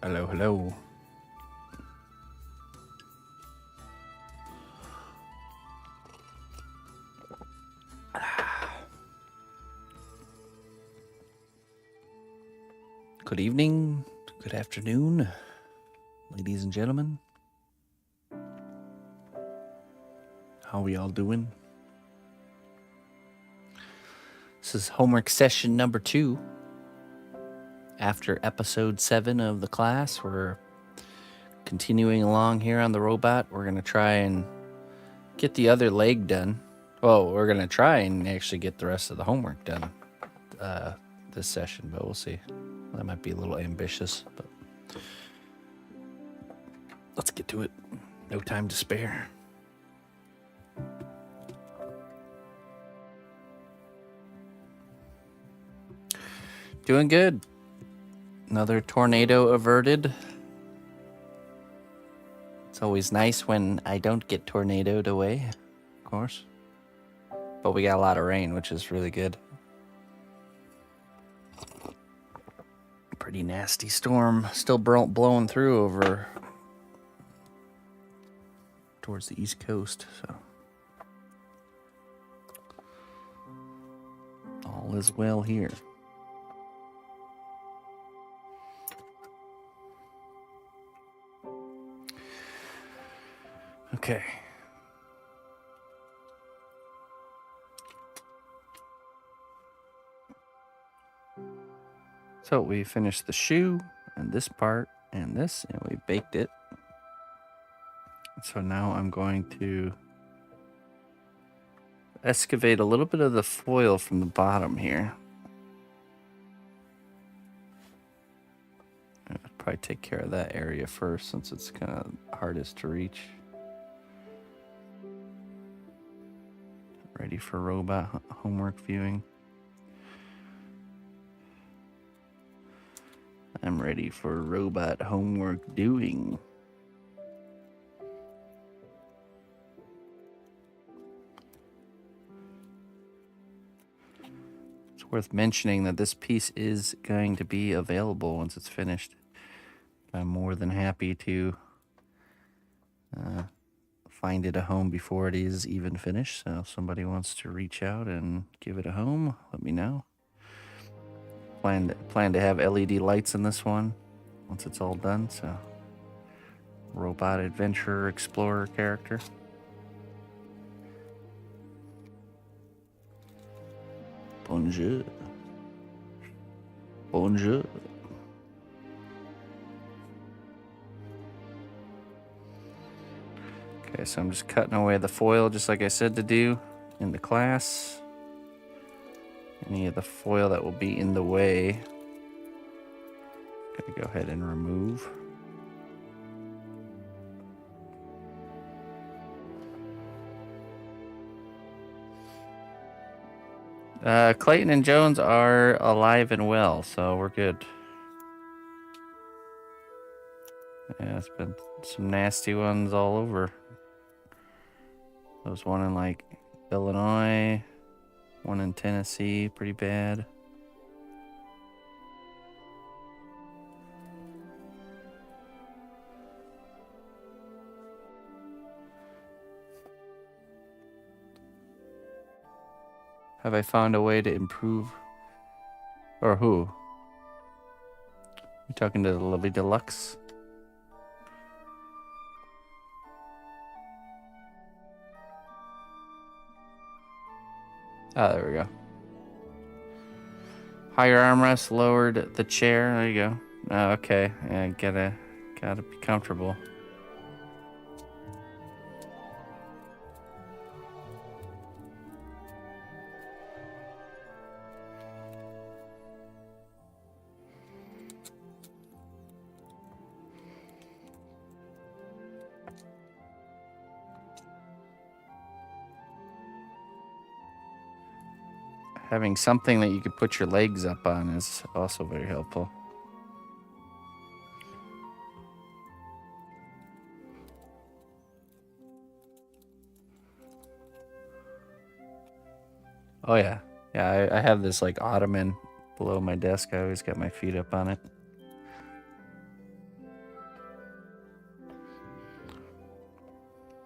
Hello, hello. Good evening, good afternoon, ladies and gentlemen. How are we all doing? This is homework session number 2. After episode 7 of the class, we're continuing along here on the robot. We're going to try and get the other leg done. Well, we're going to try and actually get the rest of the homework done this session, but we'll see. That might be a little ambitious, but let's get to it. No time to spare. Doing good. Another tornado averted. It's always nice when I don't get tornadoed away, of course. But we got a lot of rain, which is really good. Pretty nasty storm. Still blowing through over towards the East Coast, so all is well here. Okay. So we finished the shoe and this part and this, and we baked it. So now I'm going to excavate a little bit of the foil from the bottom here. I'll probably take care of that area first since it's kind of hardest to reach. Ready for robot homework viewing. I'm ready for robot homework doing. It's worth mentioning that this piece is going to be available once it's finished. I'm more than happy to find it a home before it is even finished. So if somebody wants to reach out and give it a home, let me know. Plan to have LED lights in this one once it's all done. So robot adventurer explorer character. Bonjour. Bonjour. Okay, so I'm just cutting away the foil just like I said to do in the class. Any of the foil that will be in the way, gotta go ahead and remove. Clayton and Jones are alive and well, so we're good. Yeah, it's been some nasty ones all over. There was one in like Illinois, one in Tennessee, pretty bad. Have I found a way to improve? Or who? You talking to the Lovely Deluxe? Oh, there we go. Higher armrest, lowered the chair. There you go. Oh, okay. Yeah, gotta be comfortable. Having something that you could put your legs up on is also very helpful. Oh yeah. Yeah, I have this like ottoman below my desk. I always got my feet up on it.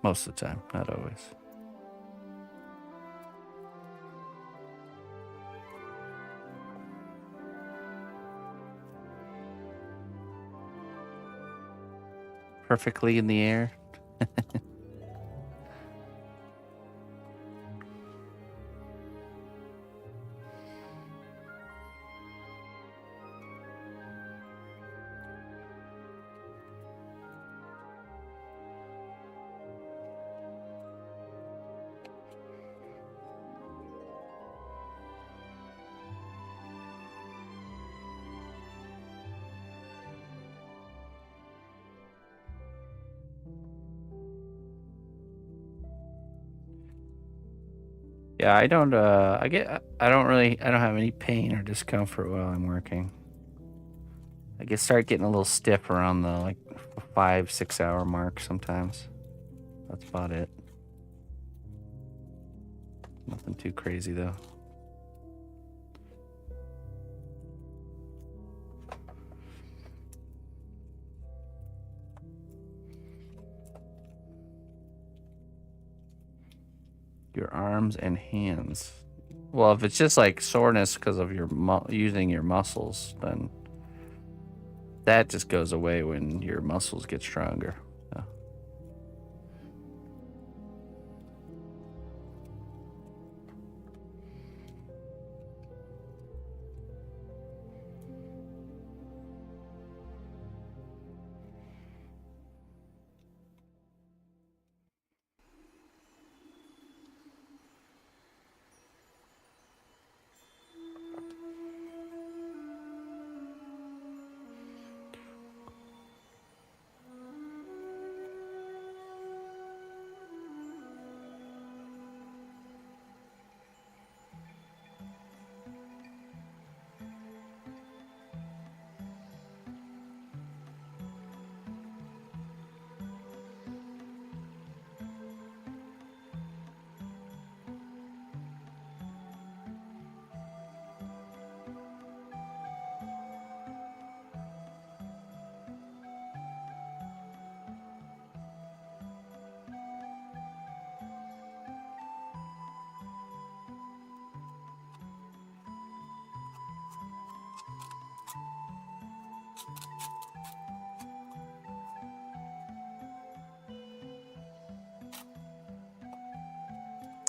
Most of the time, not always. Perfectly in the air. Yeah, I don't I don't have any pain or discomfort while I'm working. I start getting a little stiff around the like 5-6 hour mark sometimes. That's about it. Nothing too crazy though. Your arms and hands. Well, if it's just like soreness because of your using your muscles, then that just goes away when your muscles get stronger. So.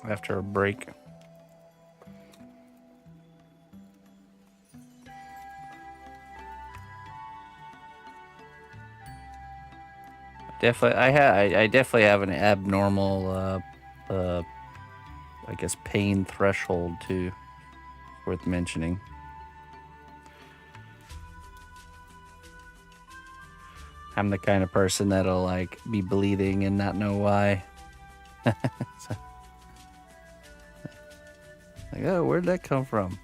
After a break. I definitely have an abnormal I guess pain threshold too. Worth mentioning. I'm the kind of person that'll like be bleeding and not know why. So, like, oh, where'd that come from?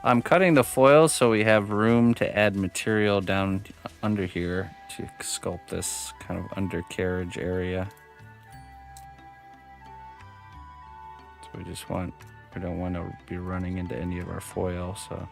I'm cutting the foil so we have room to add material down under here to sculpt this kind of undercarriage area. So we don't want to be running into any of our foil, so.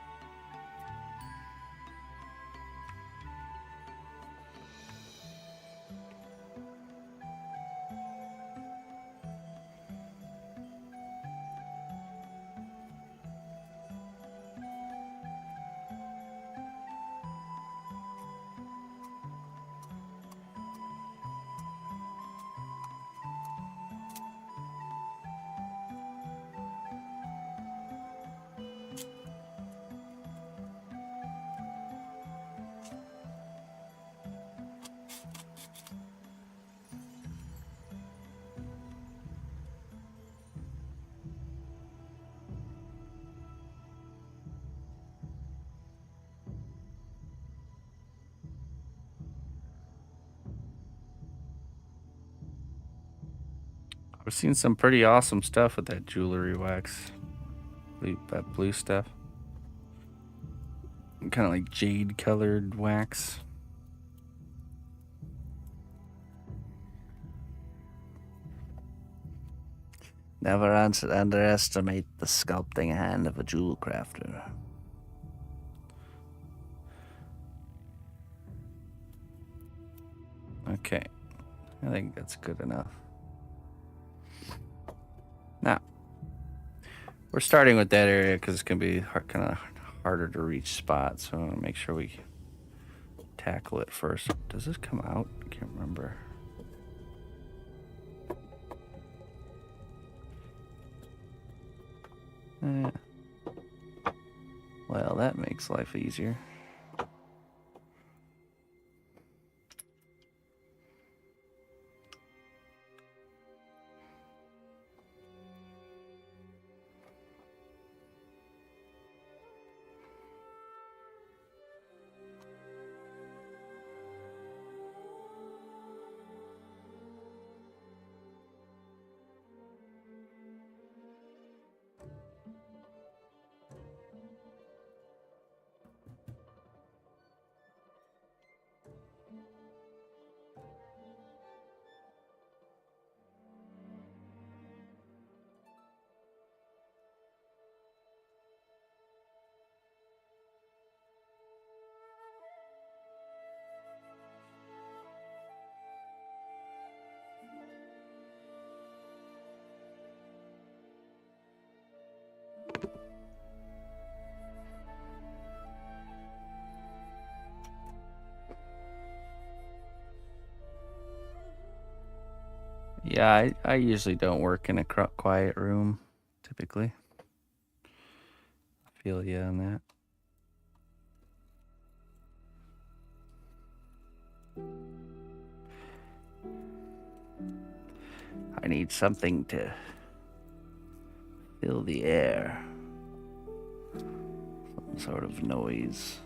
I've seen some pretty awesome stuff with that jewelry wax. That blue stuff. Kind of like jade colored wax. Never underestimate the sculpting hand of a jewel crafter. Okay, I think that's good enough. Now, we're starting with that area because it's going to be kind of harder to reach spot, so I want to make sure we tackle it first. Does this come out? I can't remember. Well, that makes life easier. Yeah, I usually don't work in a quiet room, typically. I feel you on that. I need something to fill the air. Some sort of noise.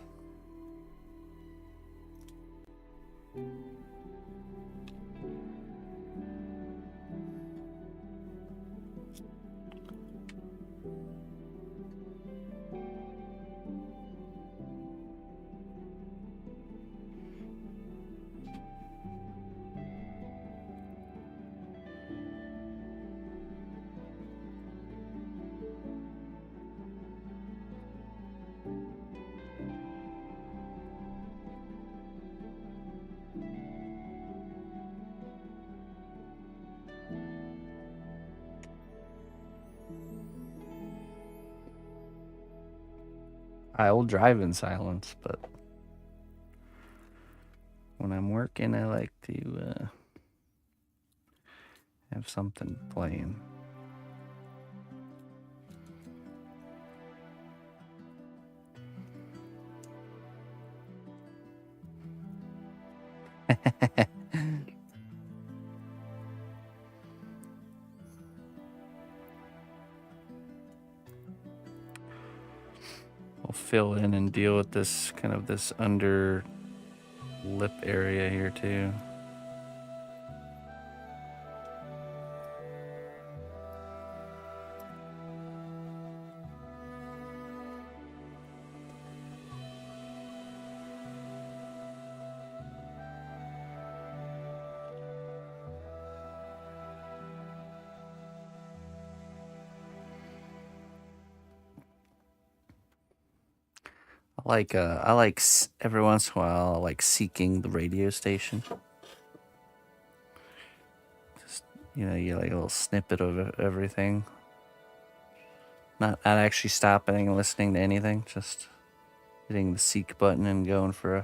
I will drive in silence, but when I'm working, I like to have something playing. We'll fill in and deal with this kind of this under lip area here too. I like every once in a while, I like seeking the radio station. Just, you get like a little snippet of everything. Not actually stopping and listening to anything, just hitting the seek button and going for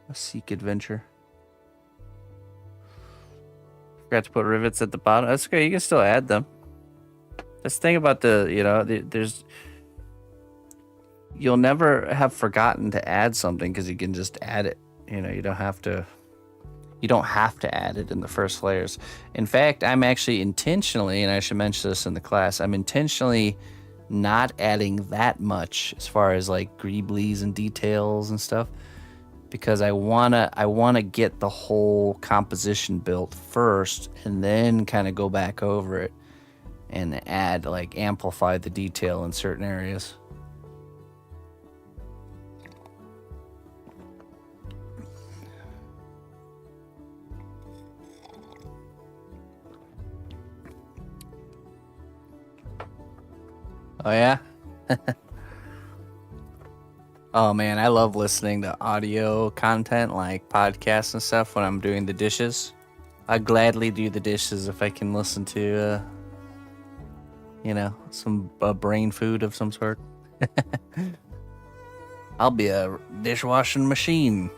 a seek adventure. Forgot to put rivets at the bottom. That's okay, you can still add them. That's the thing about there's you'll never have forgotten to add something because you can just add it. You don't have to add it in the first layers. In fact, I'm actually intentionally, and I should mention this in the class, I'm intentionally not adding that much as far as like greeblies and details and stuff, because I wanna get the whole composition built first and then kind of go back over it and add, like, amplify the detail in certain areas. Oh, yeah? Oh man, I love listening to audio content like podcasts and stuff when I'm doing the dishes. I gladly do the dishes if I can listen to, some brain food of some sort. I'll be a dishwashing machine.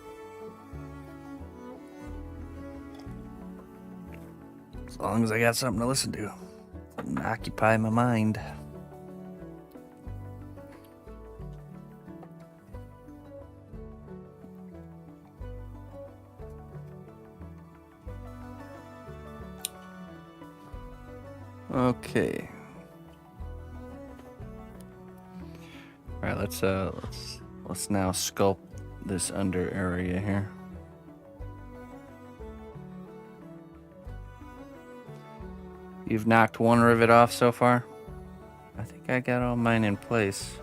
As long as I got something to listen to and occupy my mind. Okay. All right, let's now sculpt this under area here. You've knocked one rivet off so far? I think I got all mine in place.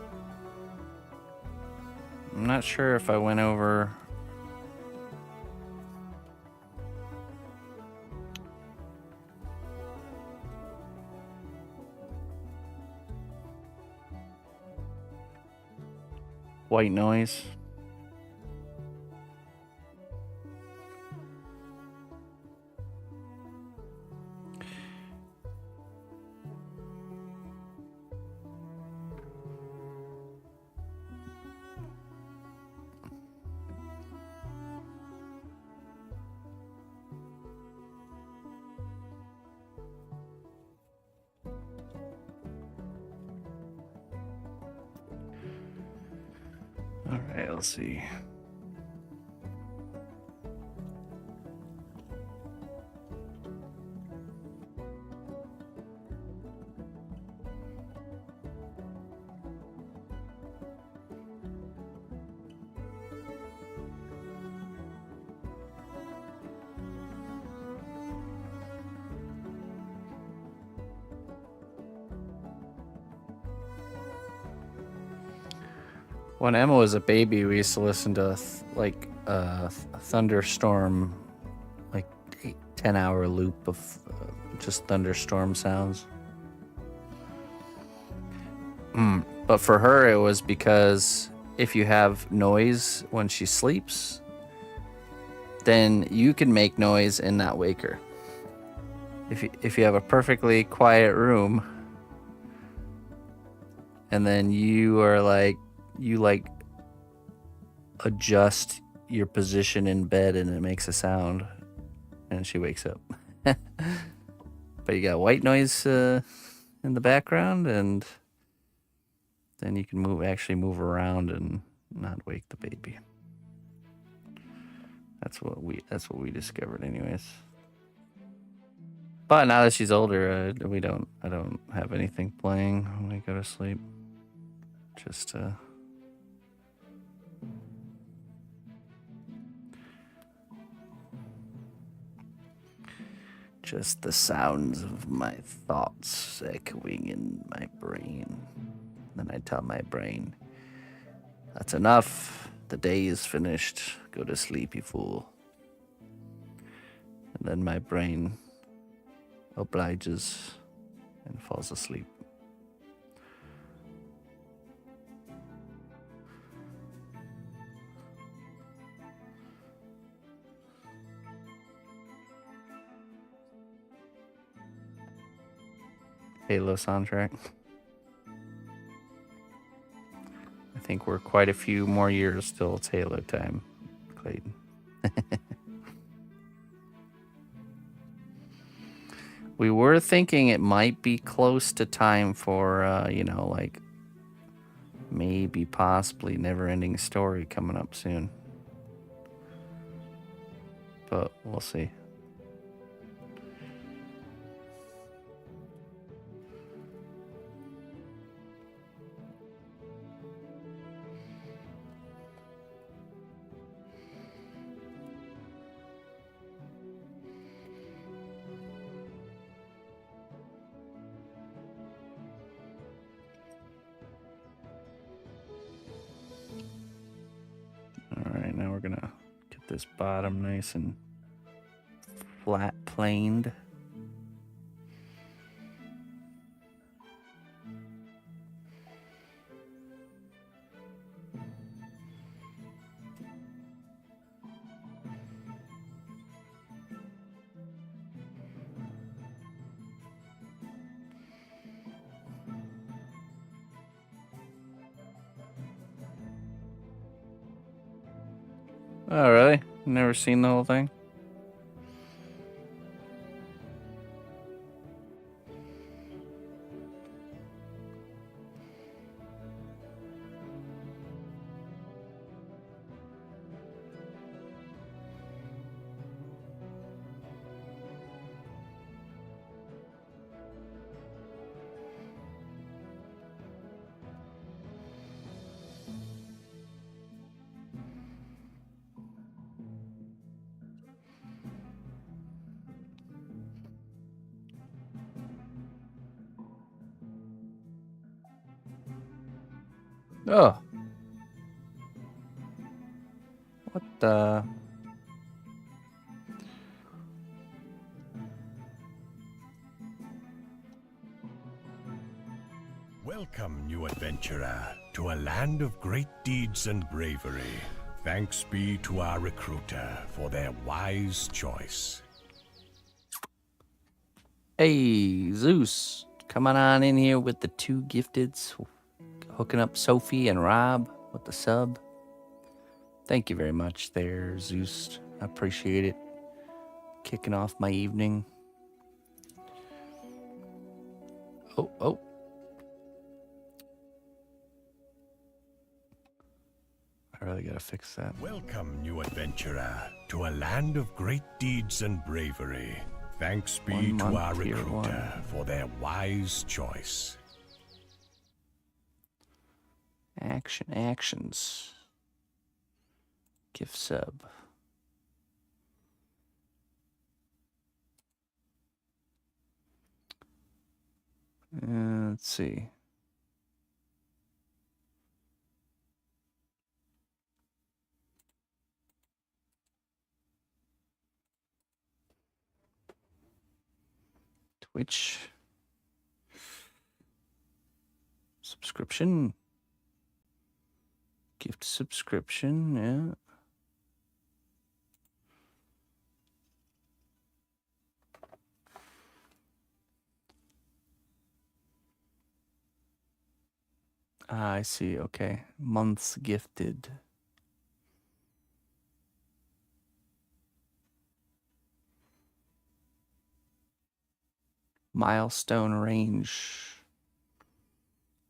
I'm not sure if I went over... white noise. All right, let's see. When Emma was a baby, we used to listen to a thunderstorm, like 10-hour loop of just thunderstorm sounds. But for her, it was because if you have noise when she sleeps, then you can make noise and not wake her. If you have a perfectly quiet room, and then you adjust your position in bed and it makes a sound and she wakes up. But you got white noise in the background, and then you can move around and not wake the baby. That's what we discovered anyways. But now that she's older, I don't have anything playing when I go to sleep. Just the sounds of my thoughts echoing in my brain. Then I tell my brain, that's enough. The day is finished. Go to sleep, you fool. And then my brain obliges and falls asleep. Halo soundtrack. I think we're quite a few more years till it's Halo time, Clayton. We were thinking it might be close to time for, maybe possibly Never-Ending Story coming up soon. But we'll see. Alright, now we're gonna get this bottom nice and flat planed. Oh, really? Never seen the whole thing? Oh. What the? Welcome, new adventurer, to a land of great deeds and bravery. Thanks be to our recruiter for their wise choice. Hey, Zeus. Coming on in here with the 2 gifteds. Hooking up Sophie and Rob with the sub. Thank you very much there, Zeus. I appreciate it. Kicking off my evening. Oh. I really gotta fix that. Welcome, new adventurer, to a land of great deeds and bravery. Thanks be to our recruiter for their wise choice. Actions. Gift sub. Let's see. Twitch. Subscription. Gift subscription, yeah. I see, okay. Months gifted. Milestone range.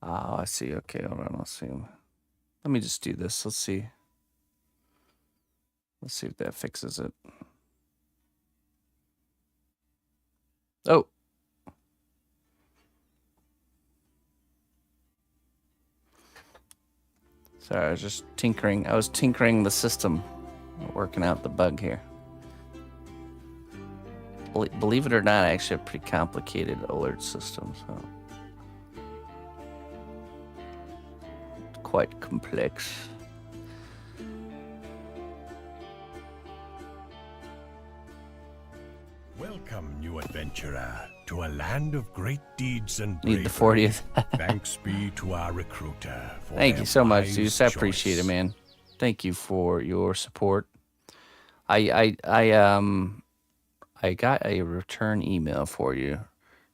Oh, I see. Okay, hold on. Let's see. Let me just do this. Let's see. Let's see if that fixes it. Oh. Sorry, I was just tinkering. I was tinkering the system, working out the bug here. Believe it or not, I actually have a pretty complicated alert system, so it's quite complex. Welcome, new adventurer, to a land of great deeds and bravery. Need the 40th. Thanks be to our recruiter for Thank you so much, wise Zeus. I appreciate it, choice. man. Thank you for your support. I got a return email for you.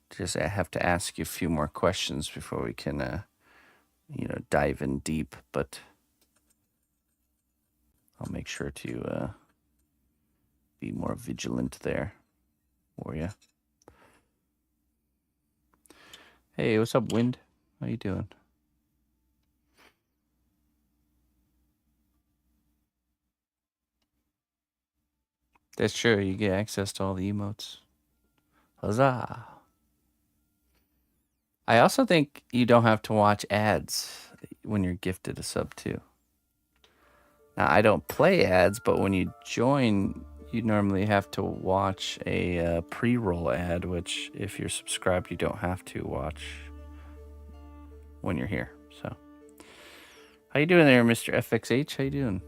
Just I have to ask you a few more questions before we can, dive in deep. But I'll make sure to be more vigilant there for you. Hey, what's up, Wind? How you doing? That's true. You get access to all the emotes. Huzzah! I also think you don't have to watch ads when you're gifted a sub too. Now, I don't play ads, but when you join, you normally have to watch a pre-roll ad, which if you're subscribed, you don't have to watch when you're here. So, how you doing there, Mr. FXH? How you doing?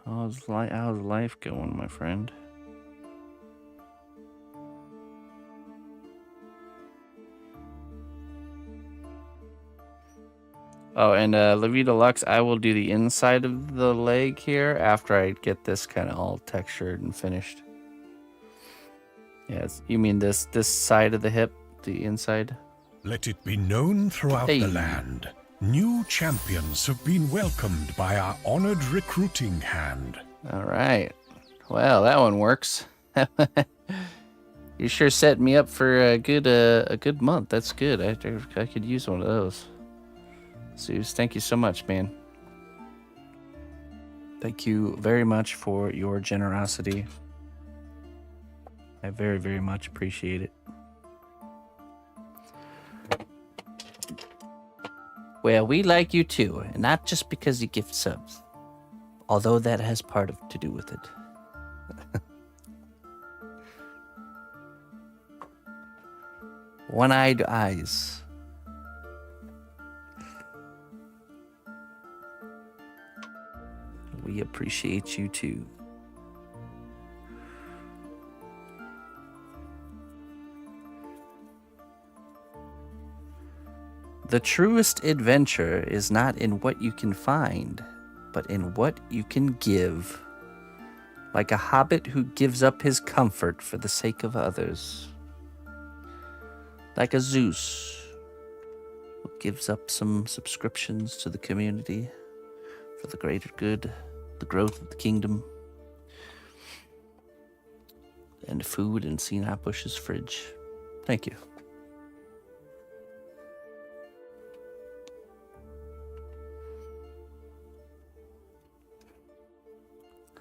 How's life going, my friend? Oh, and Levita Lux, I will do the inside of the leg here after I get this kind of all textured and finished. Yes, you mean this side of the hip, the inside? Let it be known throughout Hey. the land. New champions have been welcomed by our honored recruiting hand. All right. Well, that one works. You sure set me up for a good month. That's good. I could use one of those. Zeus, thank you so much, man. Thank you very much for your generosity. I very, very much appreciate it. Well, we like you too, and not just because you gift subs, although that has part to do with it. One-eyed eyes. We appreciate you too. The truest adventure is not in what you can find, but in what you can give. Like a hobbit who gives up his comfort for the sake of others. Like a Zeus who gives up some subscriptions to the community for the greater good, the growth of the kingdom, and food in cnotbusch's fridge. Thank you.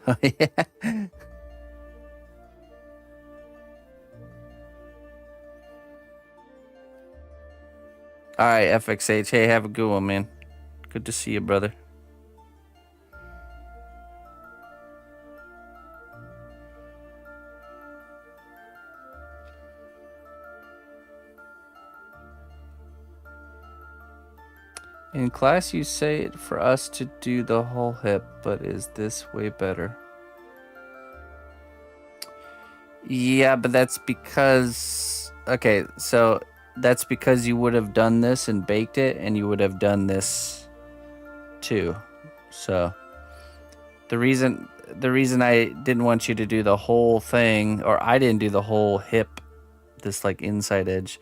Oh, yeah. All right, FXH. Hey, have a good one, man. Good to see you, brother. In class, you say for us to do the whole hip, but is this way better? Yeah, but that's because... Okay, so that's because you would have done this and baked it, and you would have done this too. So the reason I didn't want you to do the whole thing, or I didn't do the whole hip, this like inside edge,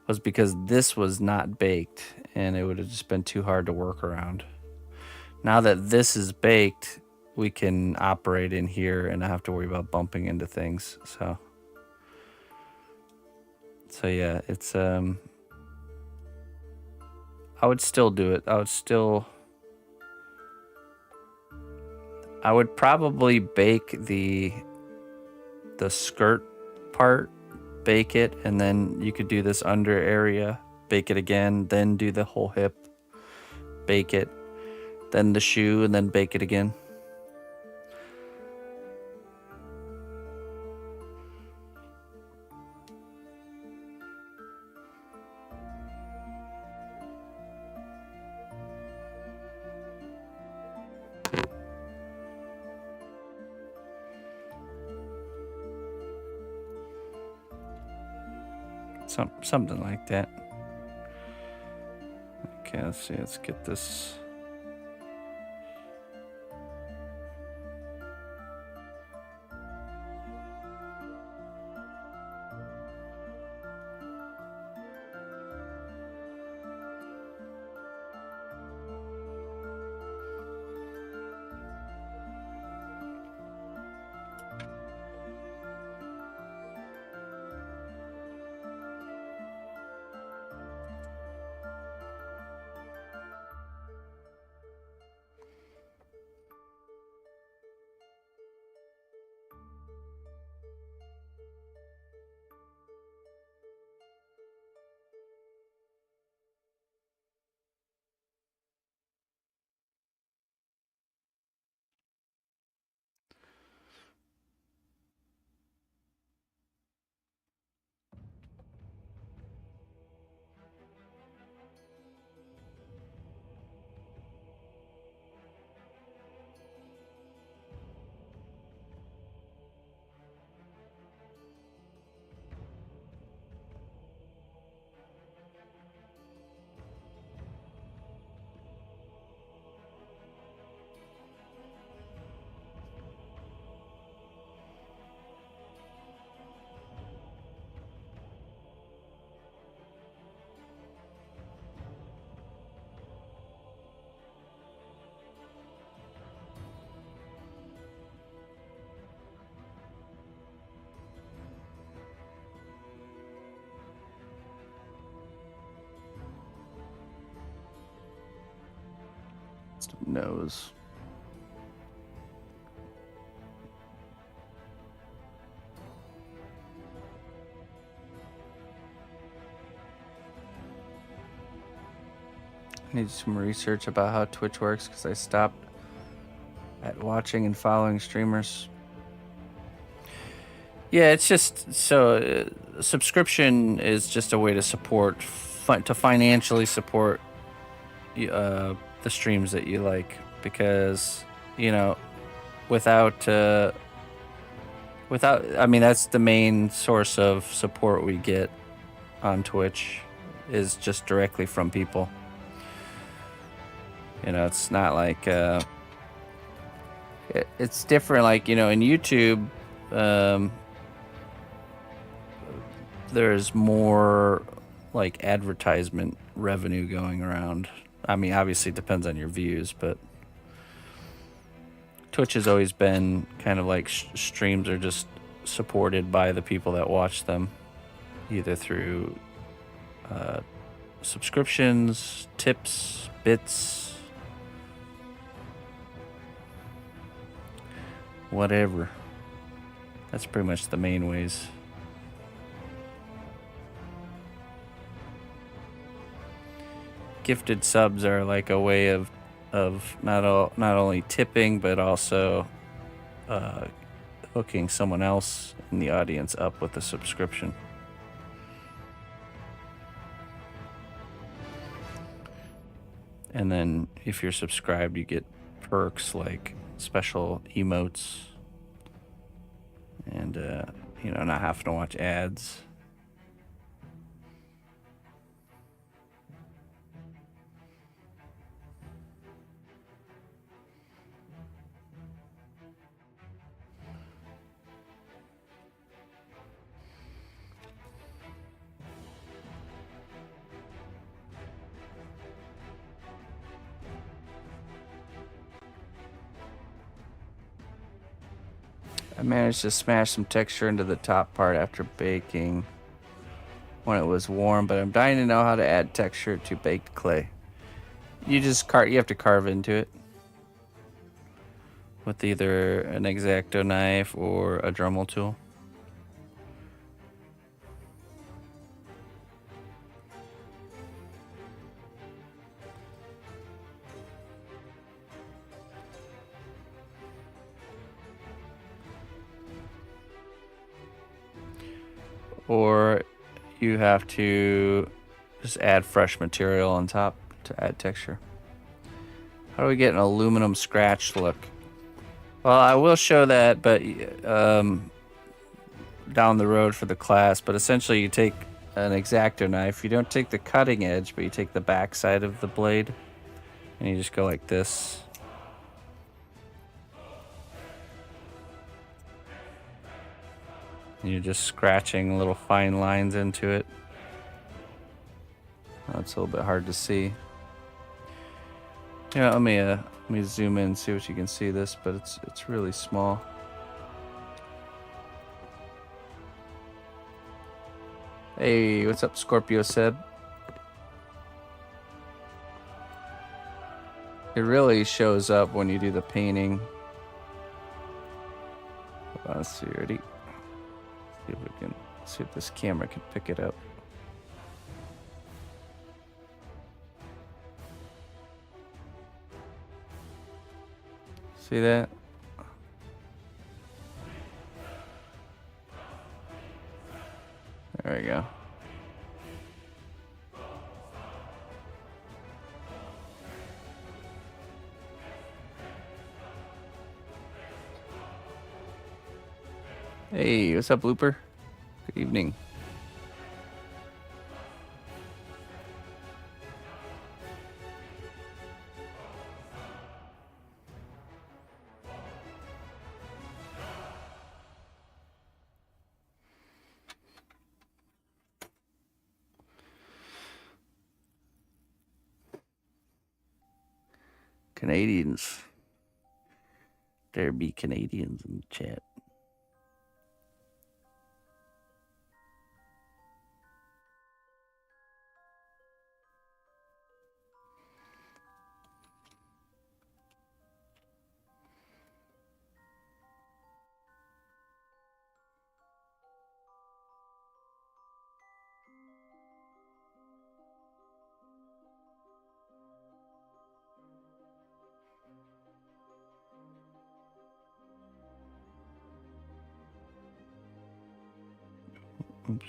was because this was not baked, and it would have just been too hard to work around. Now that this is baked, we can operate in here and not have to worry about bumping into things. So yeah, it's I would still do it. I would probably bake the skirt part, bake it, and then you could do this under area, bake it again, then do the whole hip, bake it, then the shoe, and then bake it again. Something like that. Okay, let's see. Let's get this. Nose. I need some research about how Twitch works because I stopped at watching and following streamers. Yeah, it's just so subscription is just a way to support, to financially support the streams that you like, because without I mean, that's the main source of support we get on Twitch, is just directly from people. It's not like it's different, like in YouTube. There's more like advertisement revenue going around. I mean, obviously it depends on your views, but Twitch has always been kind of like streams are just supported by the people that watch them, either through subscriptions, tips, bits, whatever. That's pretty much the main ways. Gifted subs are like a way of not only tipping, but also hooking someone else in the audience up with a subscription. And then if you're subscribed, you get perks like special emotes and not having to watch ads. I managed to smash some texture into the top part after baking when it was warm, but I'm dying to know how to add texture to baked clay. You have to carve into it with either an X-Acto knife or a Dremel tool. Or you have to just add fresh material on top to add texture. How do we get an aluminum scratch look? Well, I will show that, but down the road for the class. But essentially, you take an X-Acto knife. You don't take the cutting edge, but you take the back side of the blade, and you just go like this. And you're just scratching little fine lines into it. That's a little bit hard to see. Yeah, let me zoom in and see what you can see this, but it's really small. Hey, what's up, Scorpio Seb? It really shows up when you do the painting. Hold on, let's see, ready? See if we can see if this camera can pick it up. See that? There we go. Hey, what's up, Looper? Good evening. Canadians. There be Canadians in the chat. Oops.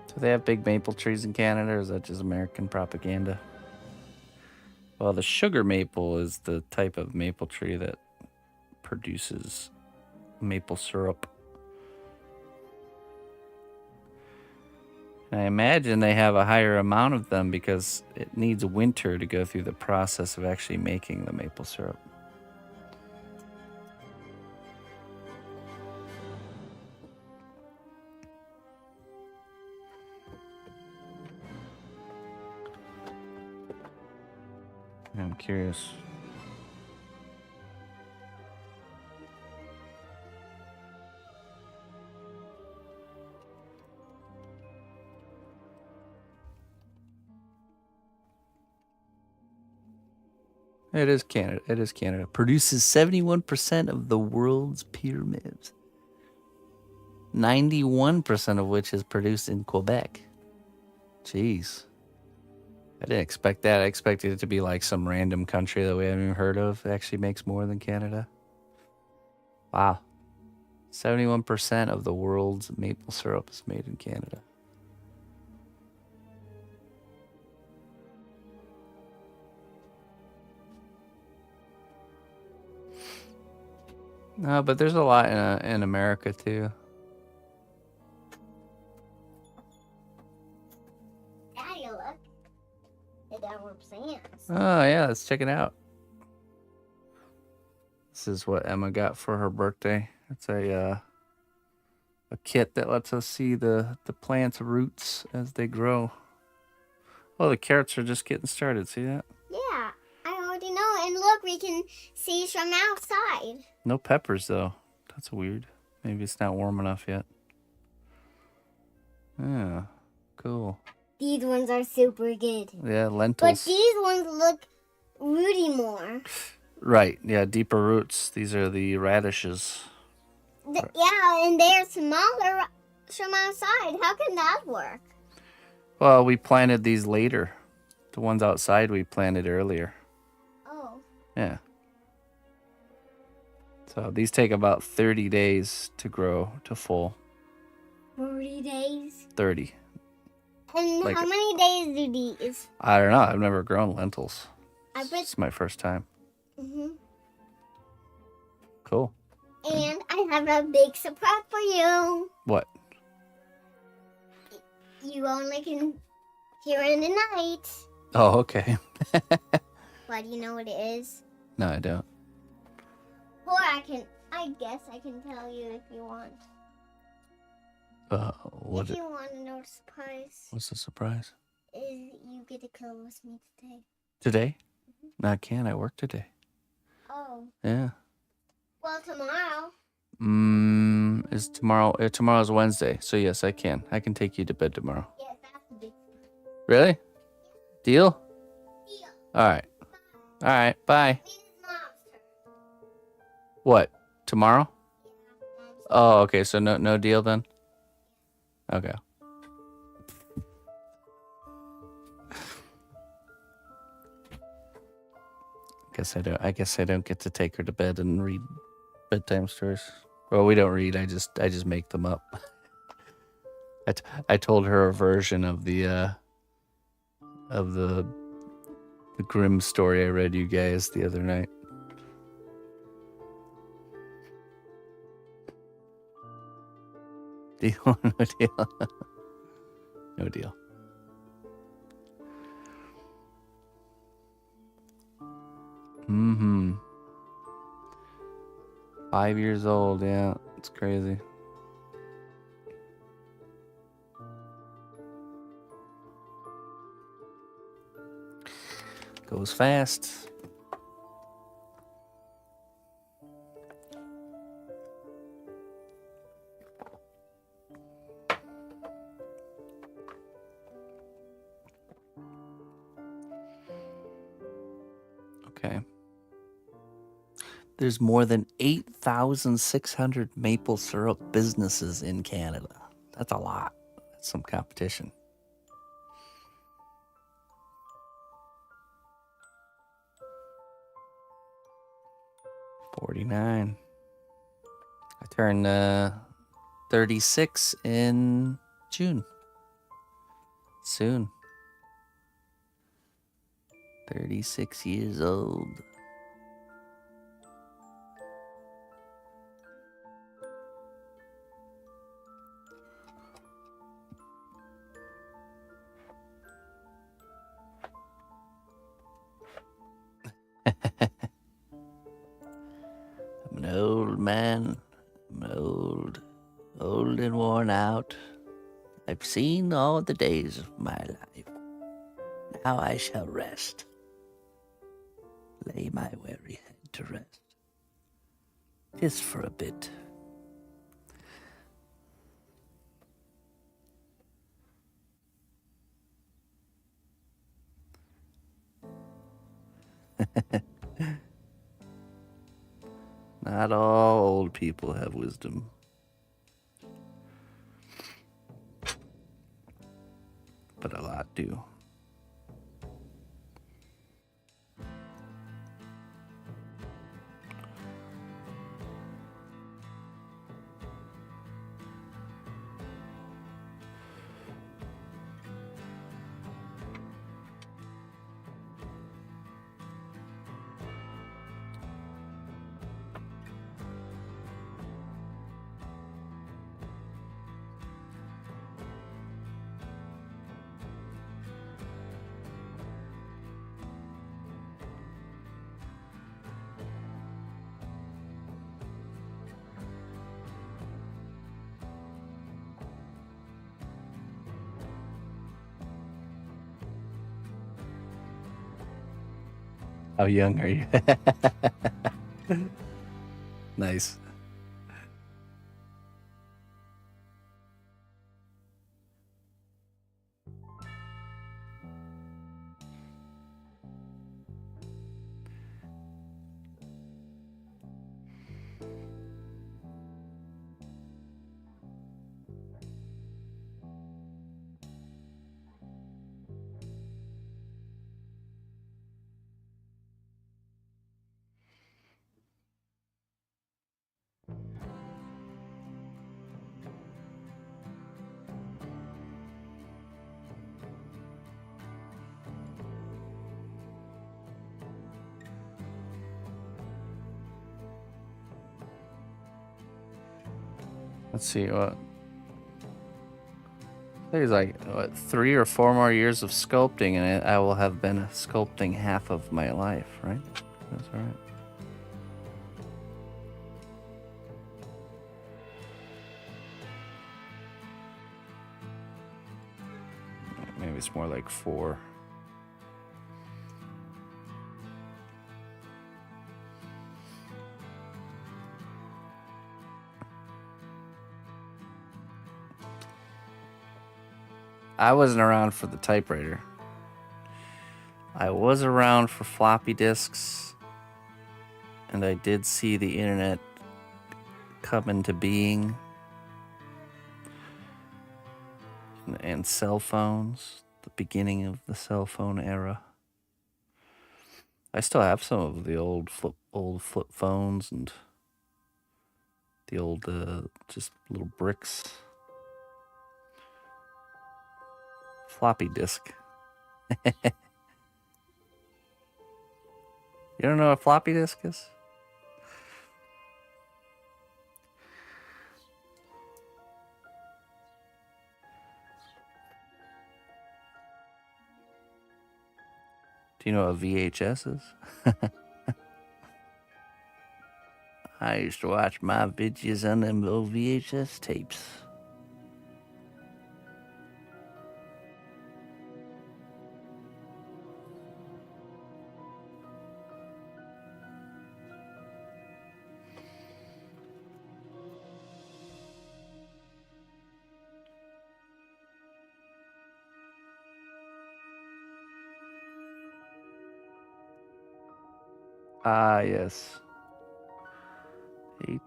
Do they have big maple trees in Canada, or is that just American propaganda? Well, the sugar maple is the type of maple tree that produces maple syrup. And I imagine they have a higher amount of them because it needs winter to go through the process of actually making the maple syrup. I'm curious. It is Canada. It is Canada. Produces 71% of the world's pyramids. 91% of which is produced in Quebec. Jeez. I didn't expect that. I expected it to be like some random country that we haven't even heard of. It actually makes more than Canada. Wow. 71% of the world's maple syrup is made in Canada. No, but there's a lot in America too. Daddy, look. It represents. Oh yeah, let's check it out. This is what Emma got for her birthday. It's a kit that lets us see the plant's roots as they grow. Oh, the carrots are just getting started. See that? Yeah, I already know. And look, we can see from outside. No peppers though. That's weird. Maybe it's not warm enough yet. Yeah, cool. These ones are super good. Yeah, lentils. But these ones look rooty more. Right, yeah, deeper roots. These are the radishes. Yeah, and they're smaller from outside. How can that work? Well, we planted these later. The ones outside we planted earlier. Oh. Yeah. So these take about 30 days to grow to full. 30 days? 30. And Like- how many days do these? I don't know. I've never grown lentils. I bet. It's my first time. Mm-hmm. Cool. And I have a big surprise for you. What? You only can hear in the night. Oh, okay. Why, do you know what it is? No, I don't. Or I guess I can tell you if you want. What? If you want to know the surprise, What's the surprise? is you get to go with me today. Today? No, I can't. I work today. Oh. Yeah. Well, tomorrow. Is tomorrow? Tomorrow's Wednesday, so yes, I can. I can take you to bed tomorrow. Yes, that's the big Really? Deal? deal. All right. All right. Bye. It's Mom's turn. What? Tomorrow? Yeah, Mom's Oh, okay. So no deal then. Okay. I guess I don't get to take her to bed and read bedtime stories. Well, we don't read. I just make them up. I told her a version of the Grimm story I read you guys the other night. Deal? No deal. No deal. Mm-hmm. 5 years old, yeah. It's crazy. Goes fast. Okay. There's more than 8,600 maple syrup businesses in Canada. That's a lot. That's some competition. $49. I turned 36 in June. Soon. 36 years old. I'm an old man. I'm old and worn out. I've seen all the days of my life. Now I shall rest. Lay my weary head to rest. Just for a bit. Not all old people have wisdom. But a lot do. How young are you? Nice. Let's see what. There's like 3 or 4 more years of sculpting, and I will have been sculpting half of my life, right? That's all right. Maybe it's more like 4. I wasn't around for the typewriter. I was around for floppy disks, and I did see the internet come into being, and cell phones, the beginning of the cell phone era. I still have some of the old flip phones and the old just little bricks. Floppy disk. You don't know what floppy disk is? Do you know what VHS is? I used to watch my videos on them old VHS tapes. Ah, yes.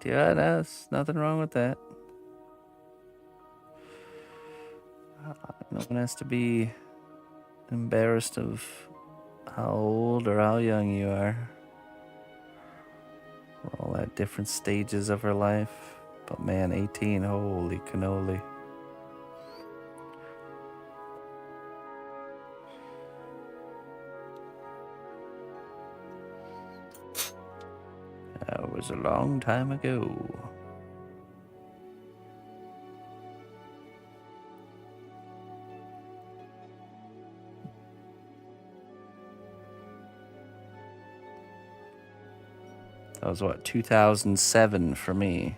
Yeah, that's nothing wrong with that. No one has to be embarrassed of how old or how young you are. We're all at different stages of our life. But man, 18, holy cannoli. That was a long time ago. That was what, 2007 for me.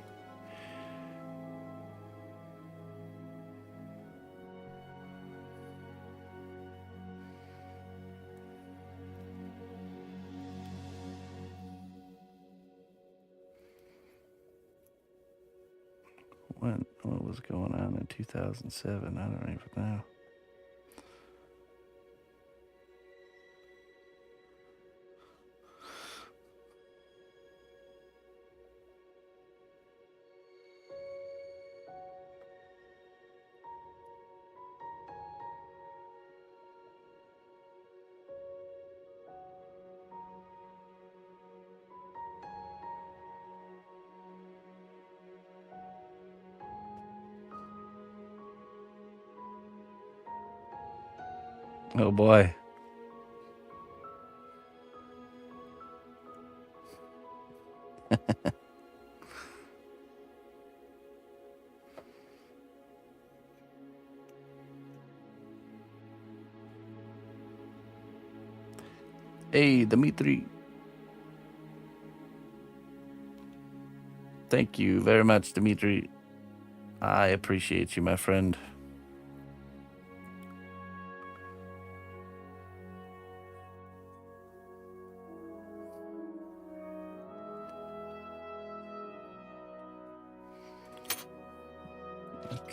What was going on in 2007? I don't even know. Oh boy. Hey, Dimitri. Thank you very much, Dimitri. I appreciate you, my friend.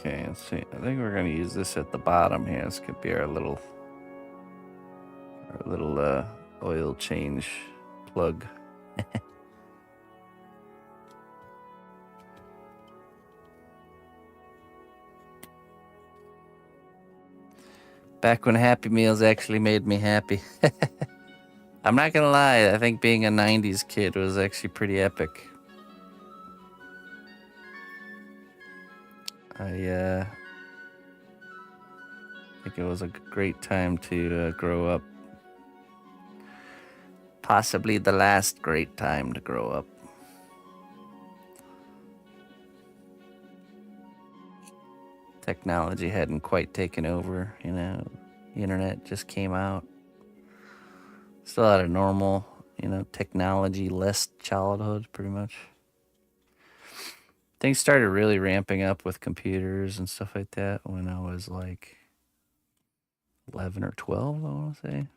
Okay, let's see. I think we're gonna use this at the bottom here. This could be our little oil change plug. Back when Happy Meals actually made me happy. I'm not gonna lie, I think being a 90s kid was actually pretty epic. I think it was a great time to grow up. Possibly the last great time to grow up. Technology hadn't quite taken over, you know. The internet just came out. Still had a normal, technology-less childhood, pretty much. Things started really ramping up with computers and stuff like that when I was like 11 or 12, I want to say.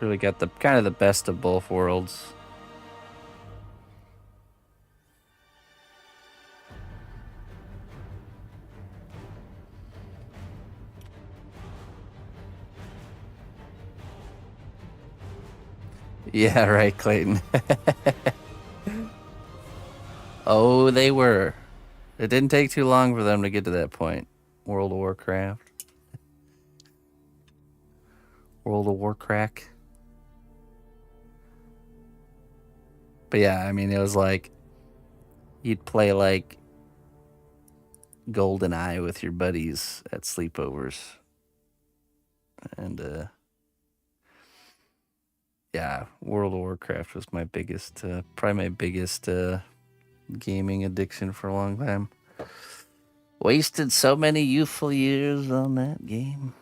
Really got the kind of the best of both worlds. Yeah, right, Clayton. Oh, they were. It didn't take too long for them to get to that point. World of Warcraft. World of Warcraft. But yeah, I mean, it was like you'd play like GoldenEye with your buddies at sleepovers. And yeah, World of Warcraft was my biggest, probably my biggest gaming addiction for a long time. Wasted so many youthful years on that game.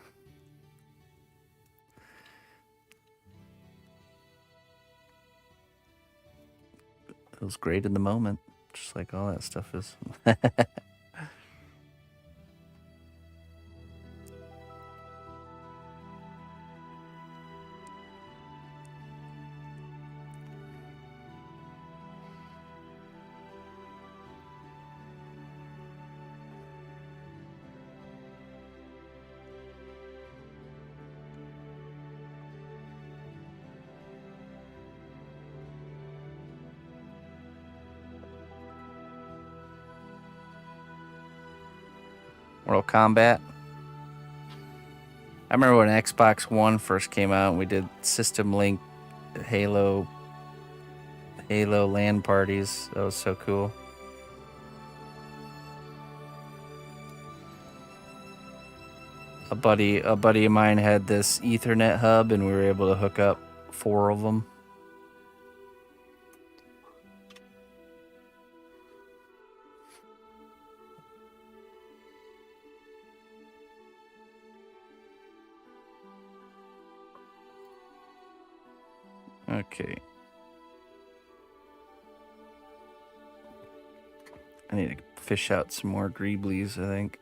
It was great in the moment, just like all that stuff is. Mortal Kombat. I remember when Xbox One first came out and we did System Link Halo LAN parties. That was so cool. A buddy of mine had this Ethernet hub and we were able to hook up 4 of them. Okay. I need to fish out some more greeblies, I think.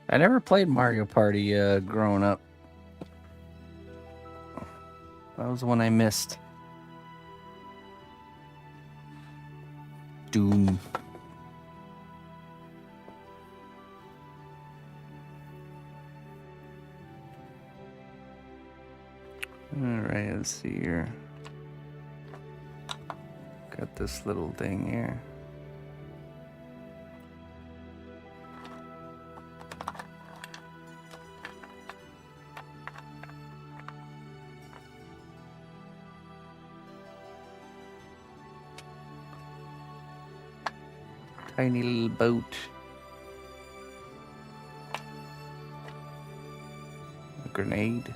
I never played Mario Party growing up. That was the one I missed. Doom. Alright, let's see here. Got this little thing here. Tiny little boat. A grenade.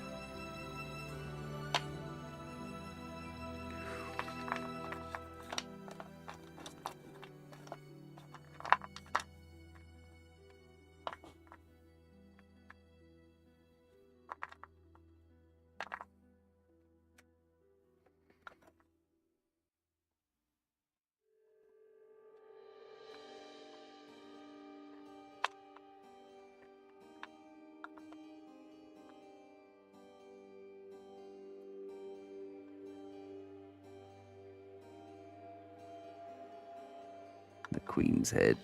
The Queen's Head.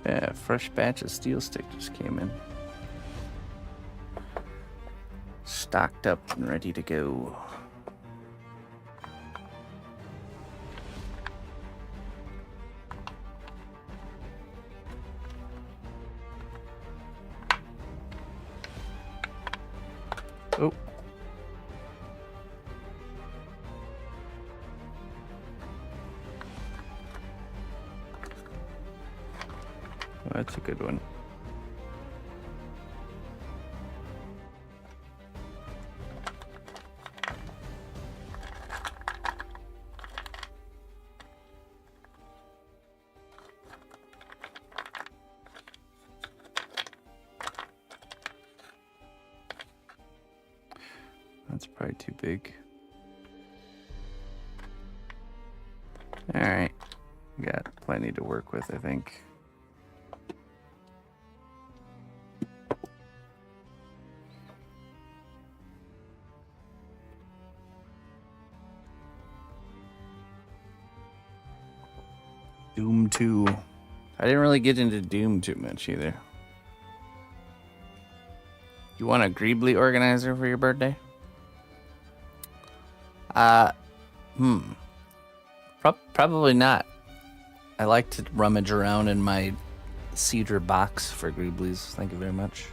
Yeah, fresh batch of steel stick just came in. Stocked up and ready to go. Oh. That's a good one. That's probably too big. All right, got plenty to work with, I think. Doom 2. I didn't really get into Doom too much either. You want a Greebly organizer for your birthday? Probably not. I like to rummage around in my cedar box for Greeblies. Thank you very much.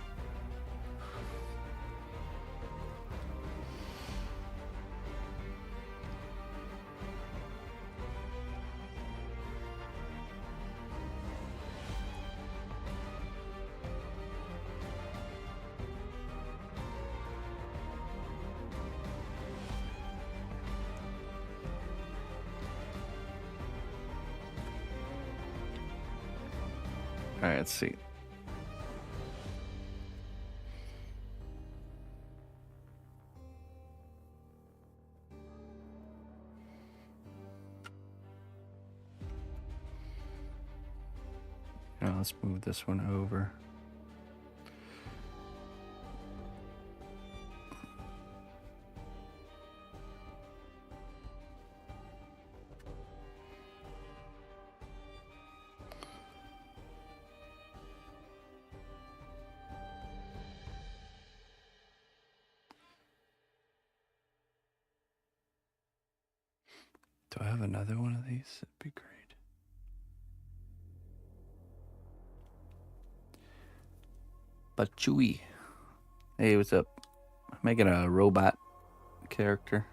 All right, let's see. Now let's move this one over. Do I have another one of these? That'd be great. But Chewy. Hey, what's up? I'm making a robot character.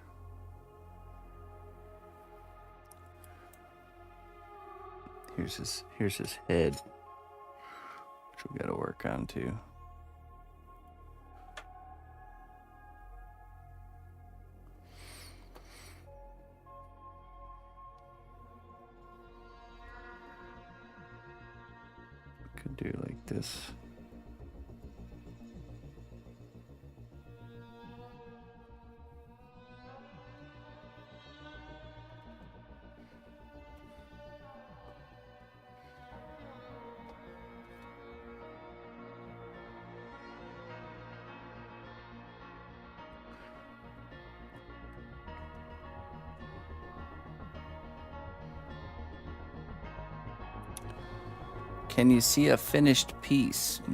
Here's his head, which we gotta work on too. Could do like this. Can you see a finished piece? I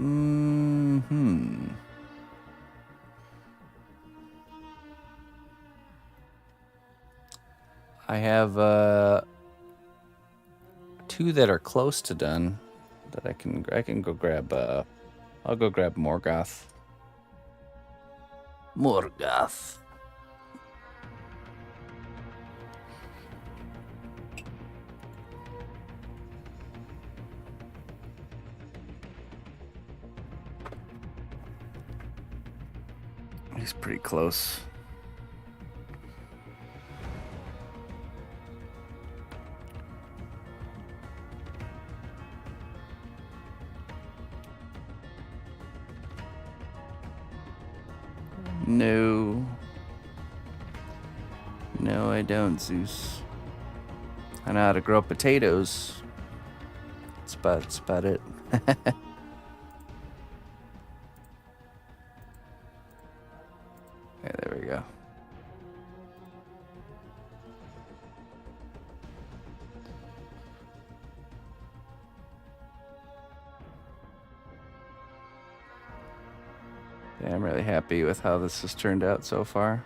have two that are close to done that I can go grab. I'll go grab Morgoth. Morgoth. He's pretty close. No. No, I don't, Zeus. I know how to grow potatoes. That's about it. Okay, there we go. Yeah, I'm really happy with how this has turned out so far.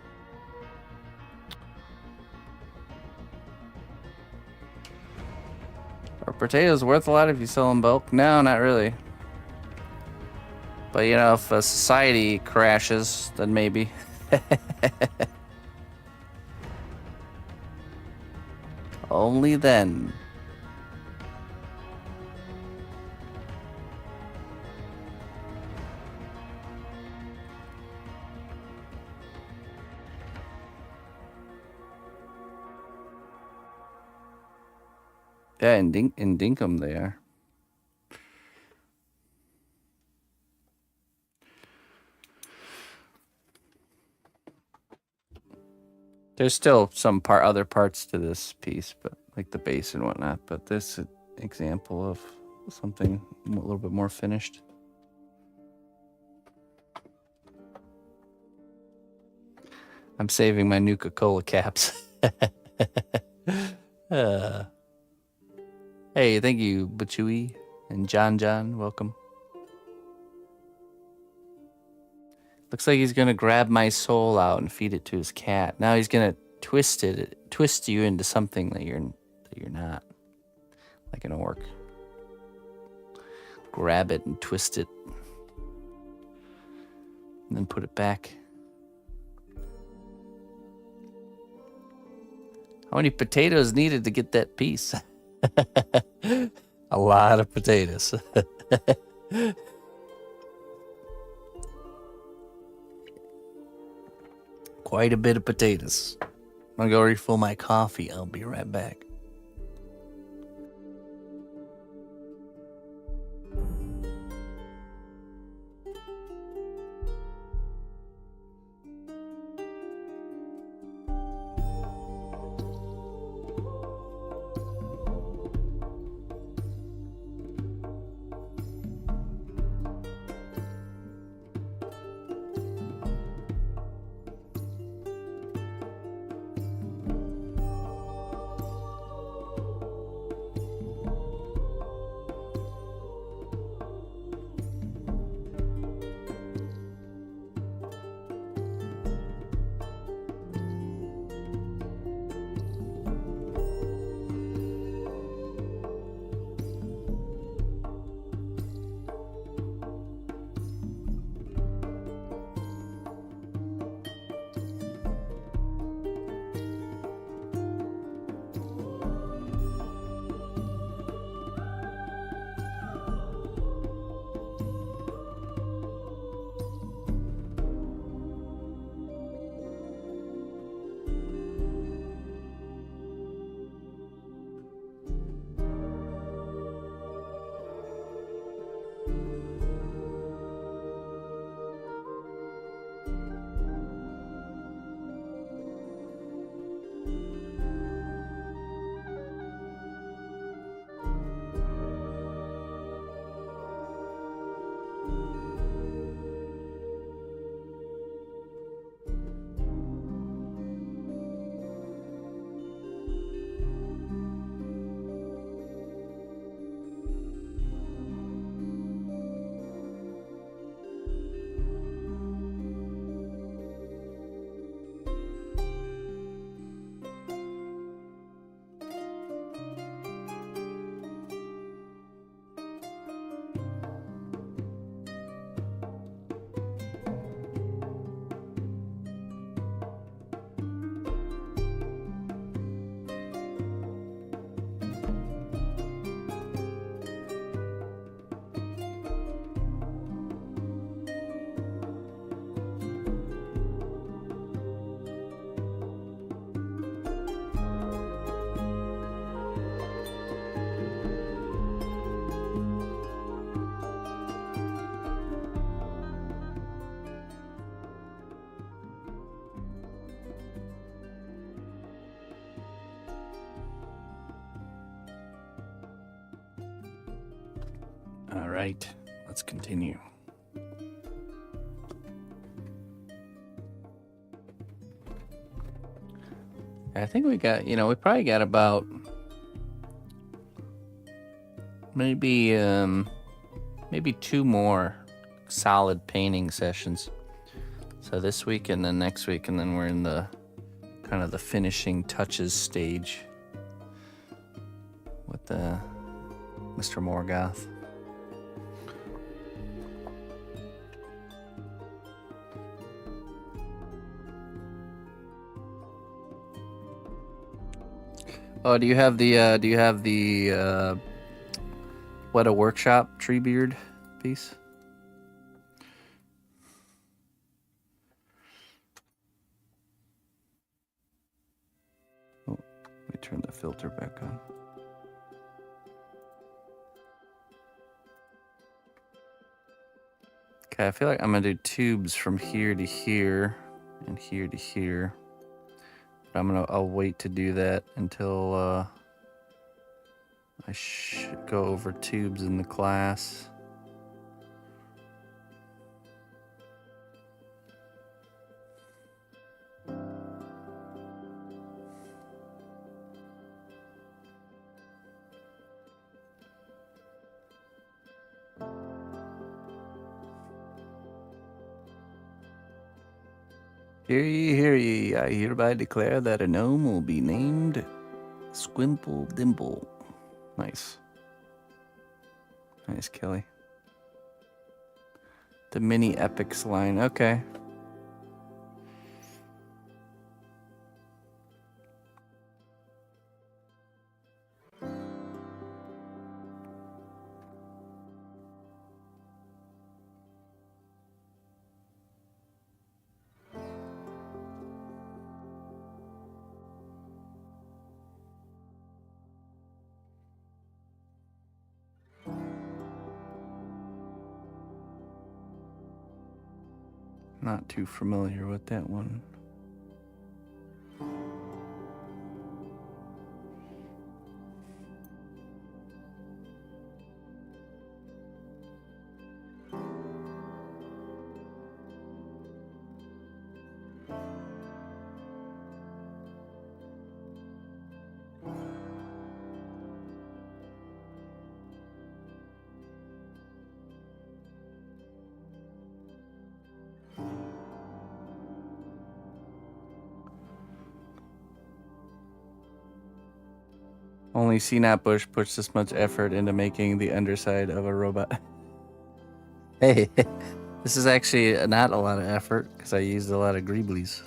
Are potatoes worth a lot if you sell in bulk? No, not really. But you know, if a society crashes, then maybe. Only then. Yeah, in Dinkum they are. There's still some other parts to this piece, but like the base and whatnot. But this is an example of something a little bit more finished. I'm saving my Nuka-Cola caps. Hey, thank you, Bachui and John. Welcome. Looks like he's gonna grab my soul out and feed it to his cat. Now he's gonna twist you into something that you're not, like an orc. Grab it and twist it, and then put it back. How many potatoes needed to get that piece? A lot of potatoes. Quite a bit of potatoes. I'm gonna go refill my coffee. I'll be right back. All right, let's continue. I think we got, we probably got about maybe 2 more solid painting sessions. So this week and then next week, and then we're in the kind of the finishing touches stage with Mr. Morgoth. Oh, do you have the What a Workshop Treebeard piece? Oh, let me turn the filter back on. Okay, I feel like I'm gonna do tubes from here to here and here to here. I'll wait to do that until I should go over tubes in the class. Hear ye, hear ye. I hereby declare that a gnome will be named Squimple Dimple. Nice. Nice, Kelly. The mini epics line. Okay. Not too familiar with that one. Only cnotbusch puts this much effort into making the underside of a robot. Hey, this is actually not a lot of effort because I used a lot of greeblies.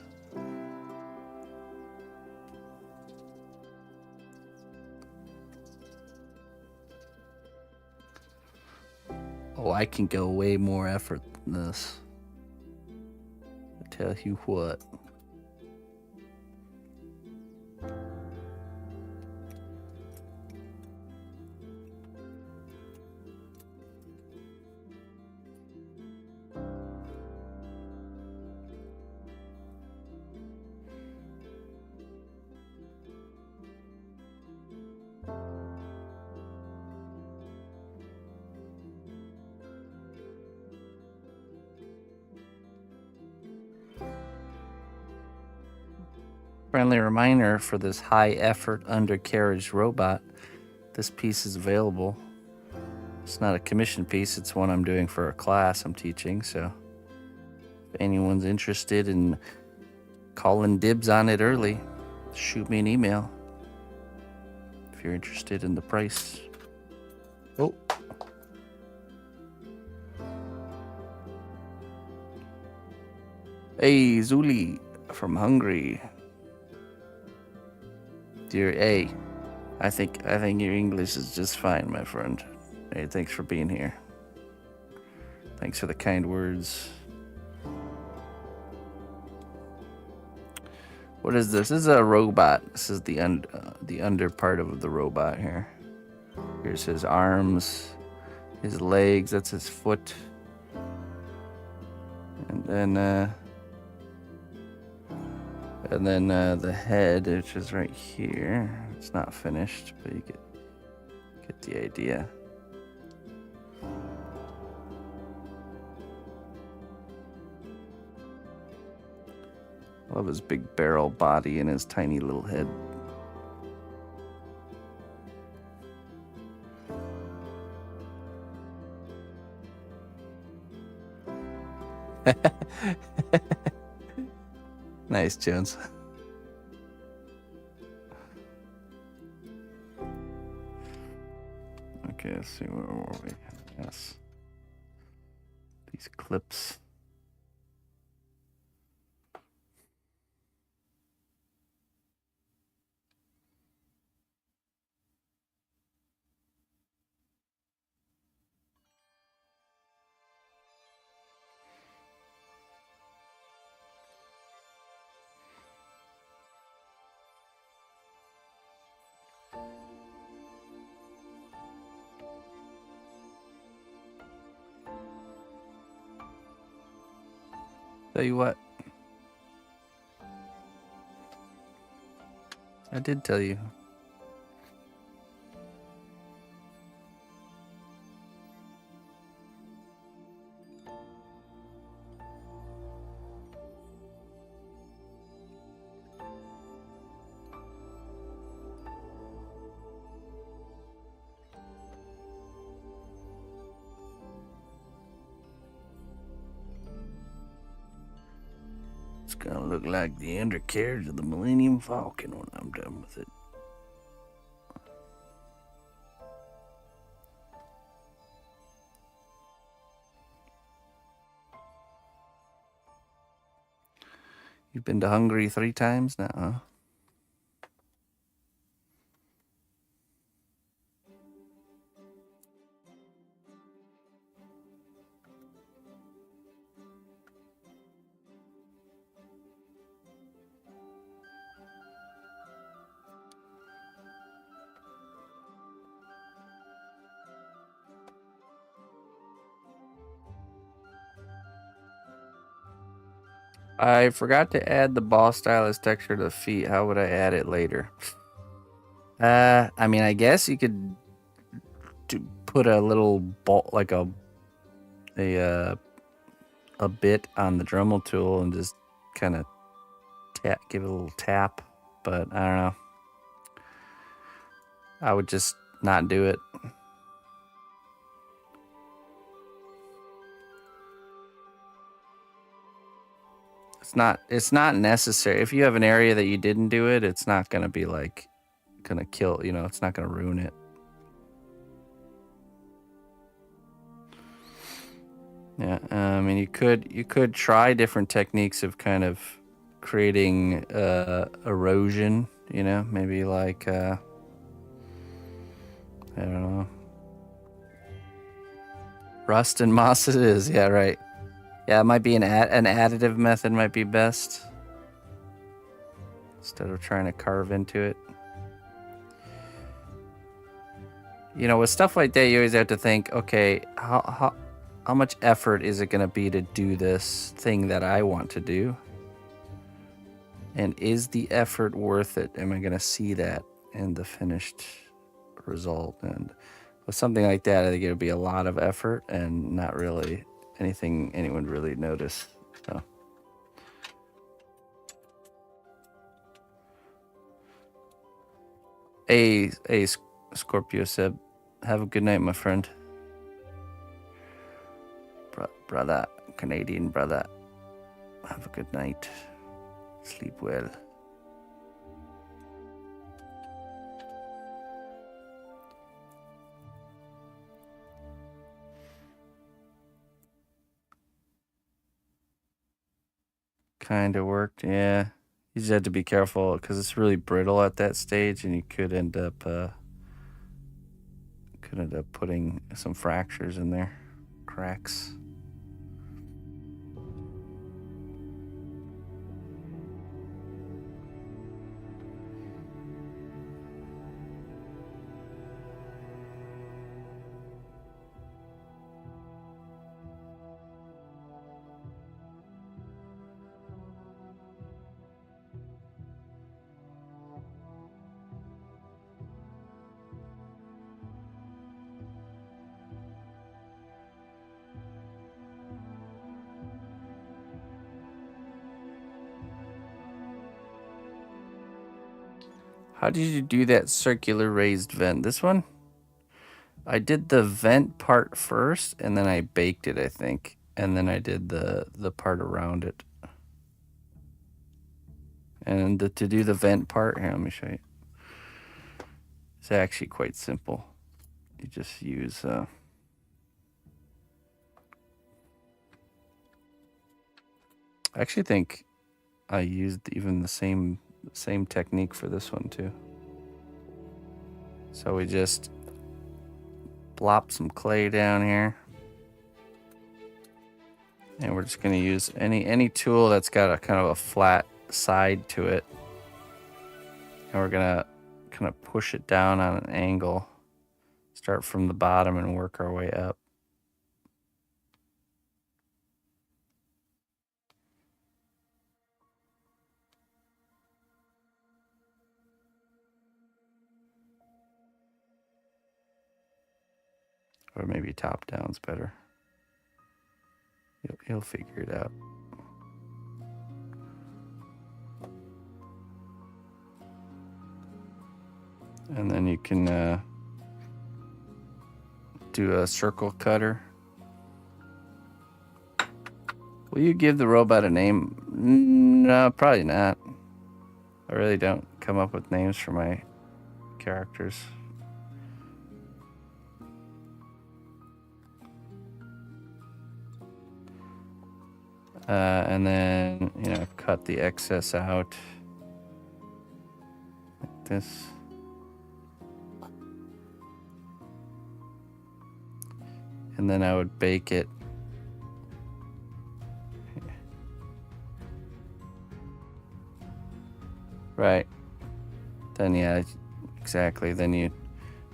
Oh, I can go way more effort than this. I tell you what. Friendly reminder for this high effort undercarriage robot, this piece is available. It's not a commission piece, it's one I'm doing for a class I'm teaching, so if anyone's interested in calling dibs on it early, shoot me an email if you're interested in the price. Oh. Hey, Zuli from Hungary. Dear A, I think your English is just fine, my friend. Hey, thanks for being here. Thanks for the kind words. What is this? This is a robot. This is the under part of the robot here. Here's his arms, his legs. That's his foot. And then the head, which is right here. It's not finished, but you get the idea. Love his big barrel body and his tiny little head. Nice, Jones. Okay, let's see, where were we? Yes. These clips. Tell you what. I did tell you. It's gonna look like the undercarriage of the Millennium Falcon when I'm done with it. You've been to Hungary 3 times now, huh? I forgot to add the ball stylus texture to the feet. How would I add it later? I mean, I guess you could put a little ball, like a bit on the Dremel tool and just kind of give it a little tap. But I don't know. I would just not do it. It's not necessary. If you have an area that you didn't do it, it's not gonna be like gonna kill, it's not gonna ruin it. Yeah, I mean, you could try different techniques of kind of creating erosion, maybe like I don't know, rust and moss it is. Yeah, right. Yeah, it might be an additive method might be best instead of trying to carve into it. With stuff like that, you always have to think, okay, how much effort is it going to be to do this thing that I want to do? And is the effort worth it? Am I going to see that in the finished result? And with something like that, I think it would be a lot of effort and not really anything anyone would really notice. So. Hey, Scorpio said, have a good night, my friend. Brother, Canadian brother, have a good night. Sleep well. Kind of worked, yeah. You just had to be careful because it's really brittle at that stage, and you could end up putting some fractures in there, cracks. How did you do that circular raised vent? This one? I did the vent part first, and then I baked it, I think. And then I did the part around it. And to do the vent part, here, let me show you. It's actually quite simple. You just use... I actually think I used even the same technique for this one too. So we just plop some clay down here. And we're just going to use any tool that's got a kind of a flat side to it. And we're going to kind of push it down on an angle. Start from the bottom and work our way up. Or maybe top down's better. You'll figure it out. And then you can do a circle cutter. Will you give the robot a name? No, probably not. I really don't come up with names for my characters. And then, cut the excess out like this. And then I would bake it. Right. Then, yeah, exactly. Then you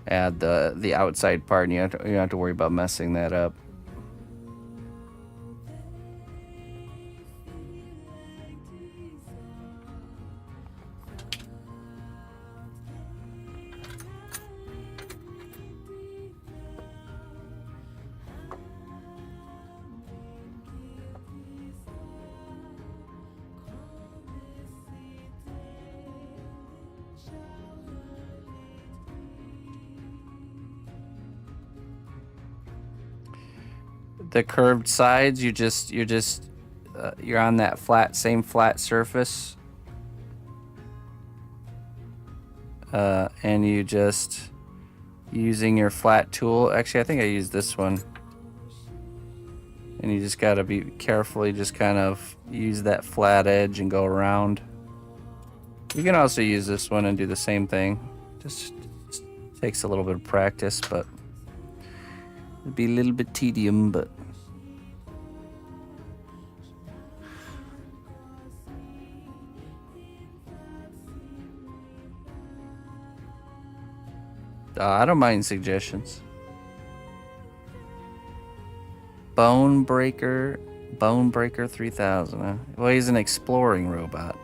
add the outside part, and you don't have to worry about messing that up. The curved sides, you're on that same flat surface, and you just using your flat tool. Actually, I think I used this one, and you just got to be carefully just kind of use that flat edge and go around. You can also use this one and do the same thing. Just takes a little bit of practice, but it'd be a little bit tedium, but I don't mind suggestions. Bone Breaker 3000. Huh? Well, he's an exploring robot.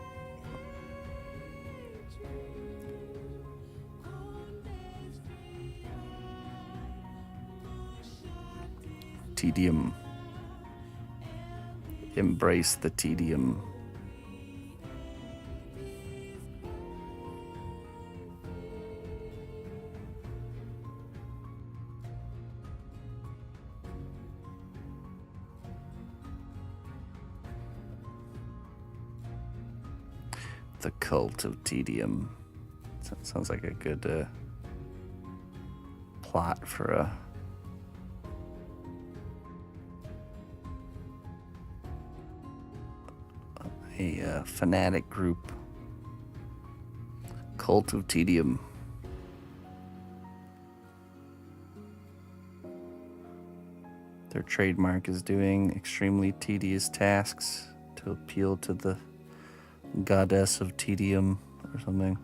Tedium. Embrace the tedium. The Cult of Tedium. Sounds like a good plot for a fanatic group. Cult of Tedium. Their trademark is doing extremely tedious tasks to appeal to the goddess of tedium or something.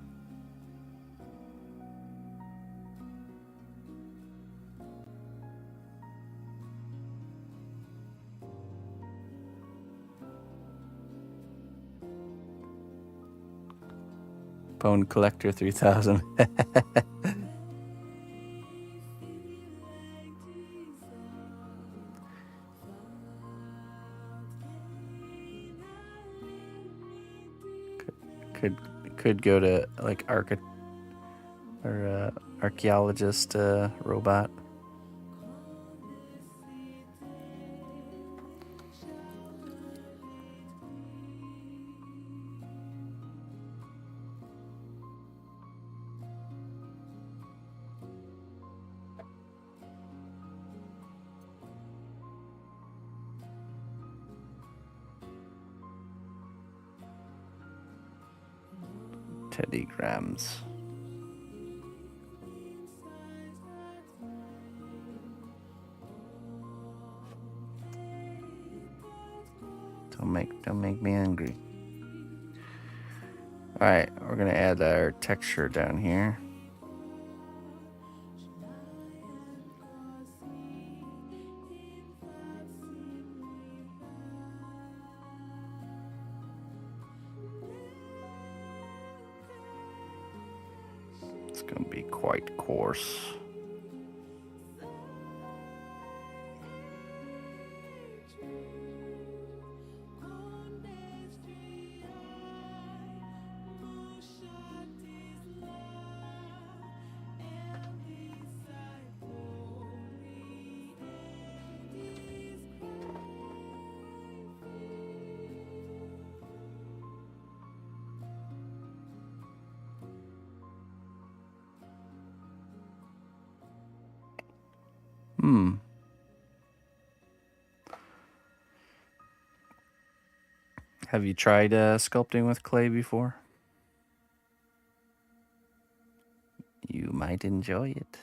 Bone Collector 3000. Could go to like or archaeologist robot. Teddygrams. Don't make me angry. All right, we're gonna add our texture down here. It's gonna be quite coarse. Have you tried sculpting with clay before? You might enjoy it.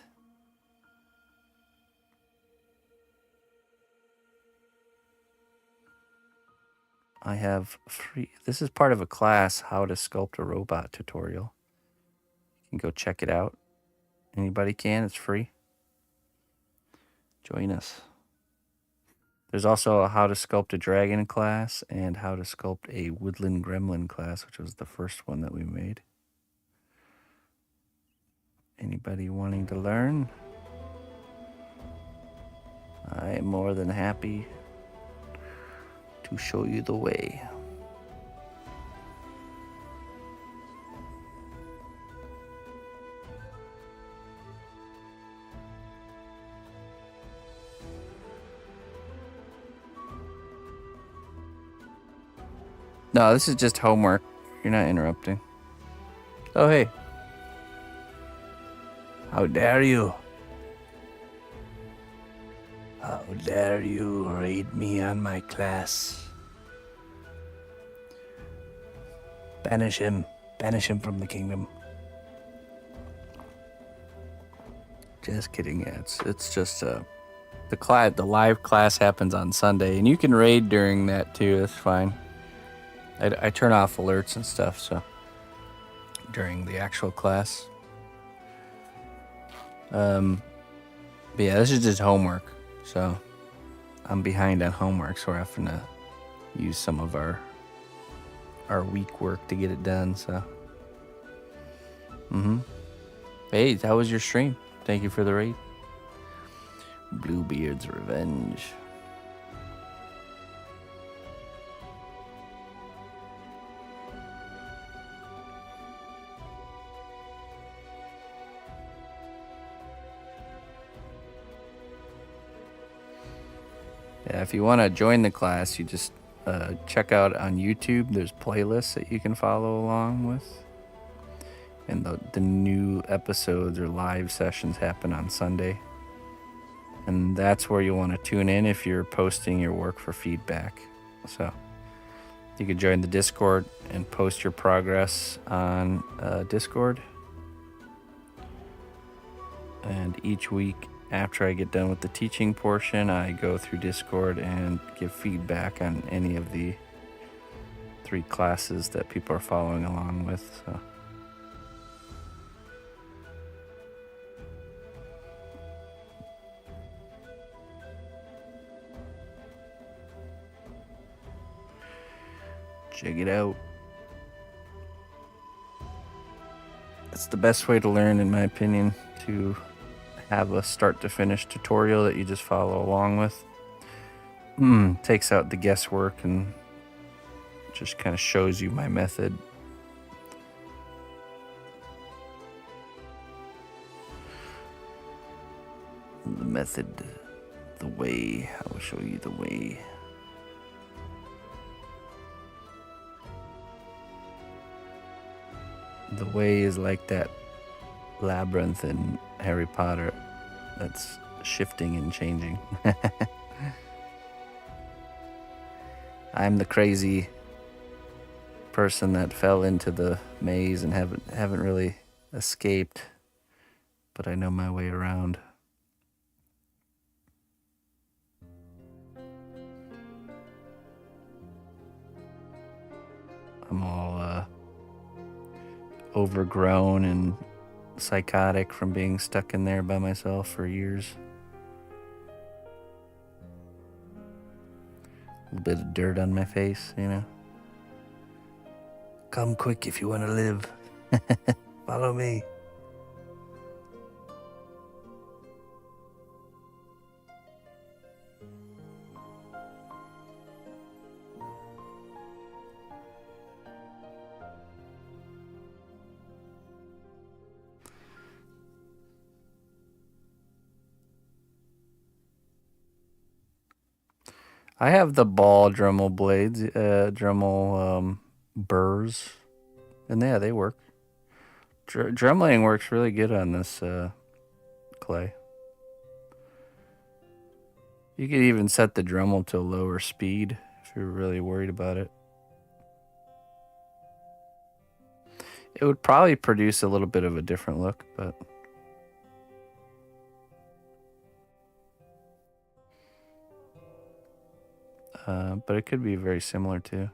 I have free. This is part of a class, How to Sculpt a Robot tutorial. You can go check it out. Anybody can, it's free. Join us. There's also a How to Sculpt a Dragon class and How to Sculpt a Woodland Gremlin class, which was the first one that we made. Anybody wanting to learn? I am more than happy to show you the way. No, this is just homework. You're not interrupting. Oh, hey. How dare you? How dare you raid me on my class? Banish him. Banish him from the kingdom. Just kidding. Yeah, it's just the live class happens on Sunday, and you can raid during that too. That's fine. I turn off alerts and stuff, so during the actual class. But yeah, this is just homework, so I'm behind on homework, so we're having to use some of our week work to get it done. So, Hey, that was your stream. Thank you for the raid. Bluebeard's Revenge. Yeah, if you want to join the class, you just check out on YouTube. There's playlists that you can follow along with. And the new episodes or live sessions happen on Sunday. And that's where you want to tune in if you're posting your work for feedback. So you can join the Discord and post your progress on Discord. And each week, after I get done with the teaching portion, I go through Discord and give feedback on any of the 3 classes that people are following along with. So. Check it out. It's the best way to learn, in my opinion, to have a start to finish tutorial that you just follow along with. Takes out the guesswork and just kind of shows you my method. The method, the way. I will show you the way. The way is like that labyrinth in Harry Potter that's shifting and changing. I'm the crazy person that fell into the maze and haven't really escaped, but I know my way around. I'm all overgrown and psychotic from being stuck in there by myself for years. A little bit of dirt on my face, you know. Come quick if you want to live. Follow me. I have the ball Dremel blades, Dremel burrs, and yeah, they work. Dremeling works really good on this clay. You could even set the Dremel to lower speed if you're really worried about it. It would probably produce a little bit of a different look, but it could be very similar too.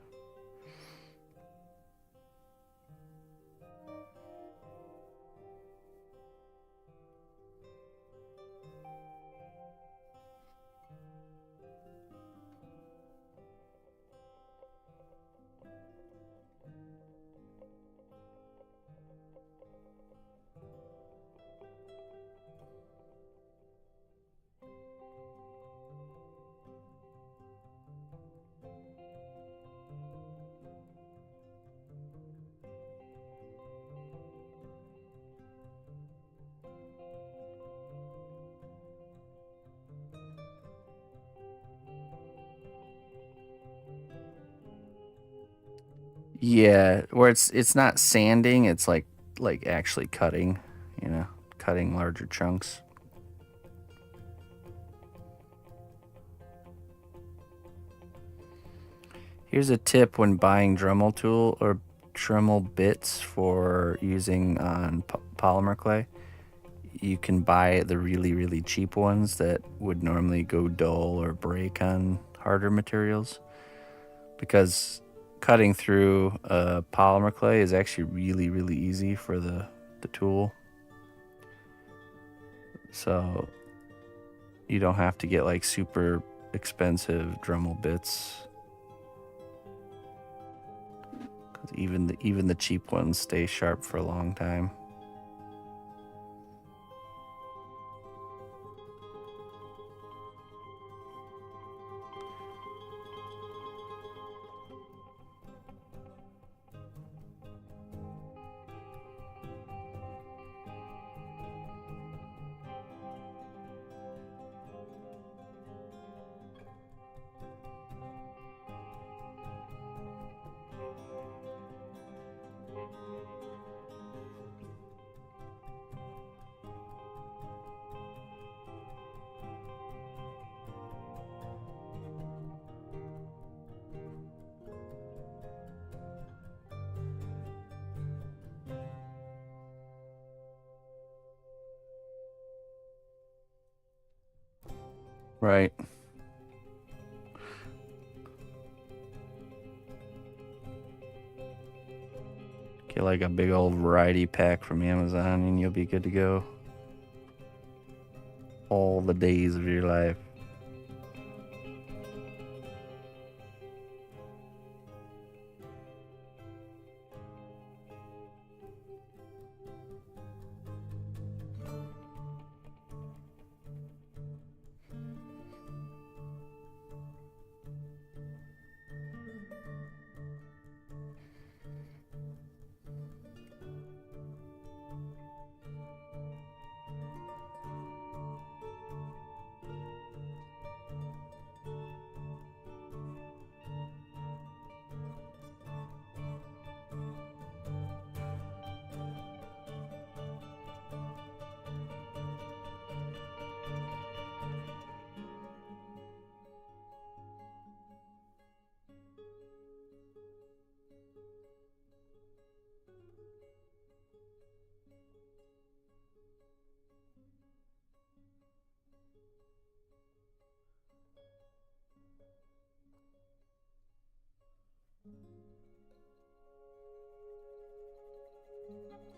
Yeah, where it's not sanding, it's like actually cutting, you know, cutting larger chunks. Here's a tip when buying Dremel tool or Dremel bits for using on polymer clay. You can buy the really, really cheap ones that would normally go dull or break on harder materials, because cutting through polymer clay is actually really, really easy for the tool. So you don't have to get like super expensive Dremel bits. Even the cheap ones stay sharp for a long time. Right. Get like a big old variety pack from Amazon and you'll be good to go all the days of your life.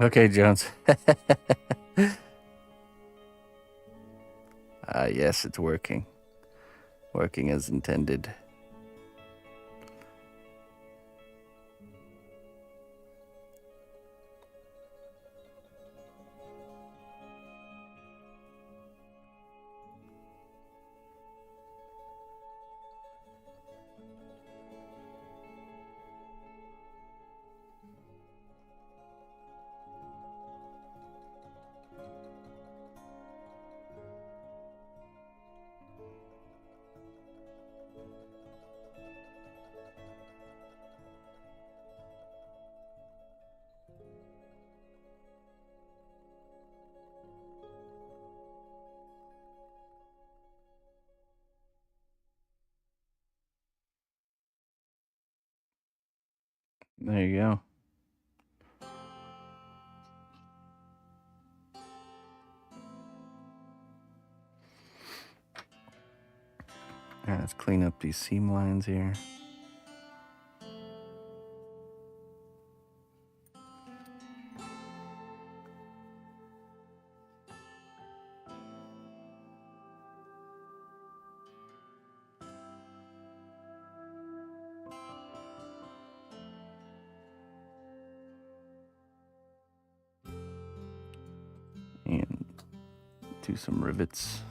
Okay, Jones. Yes, it's working. Working as intended. There you go. All right, let's clean up these seam lines here. And do some rivets.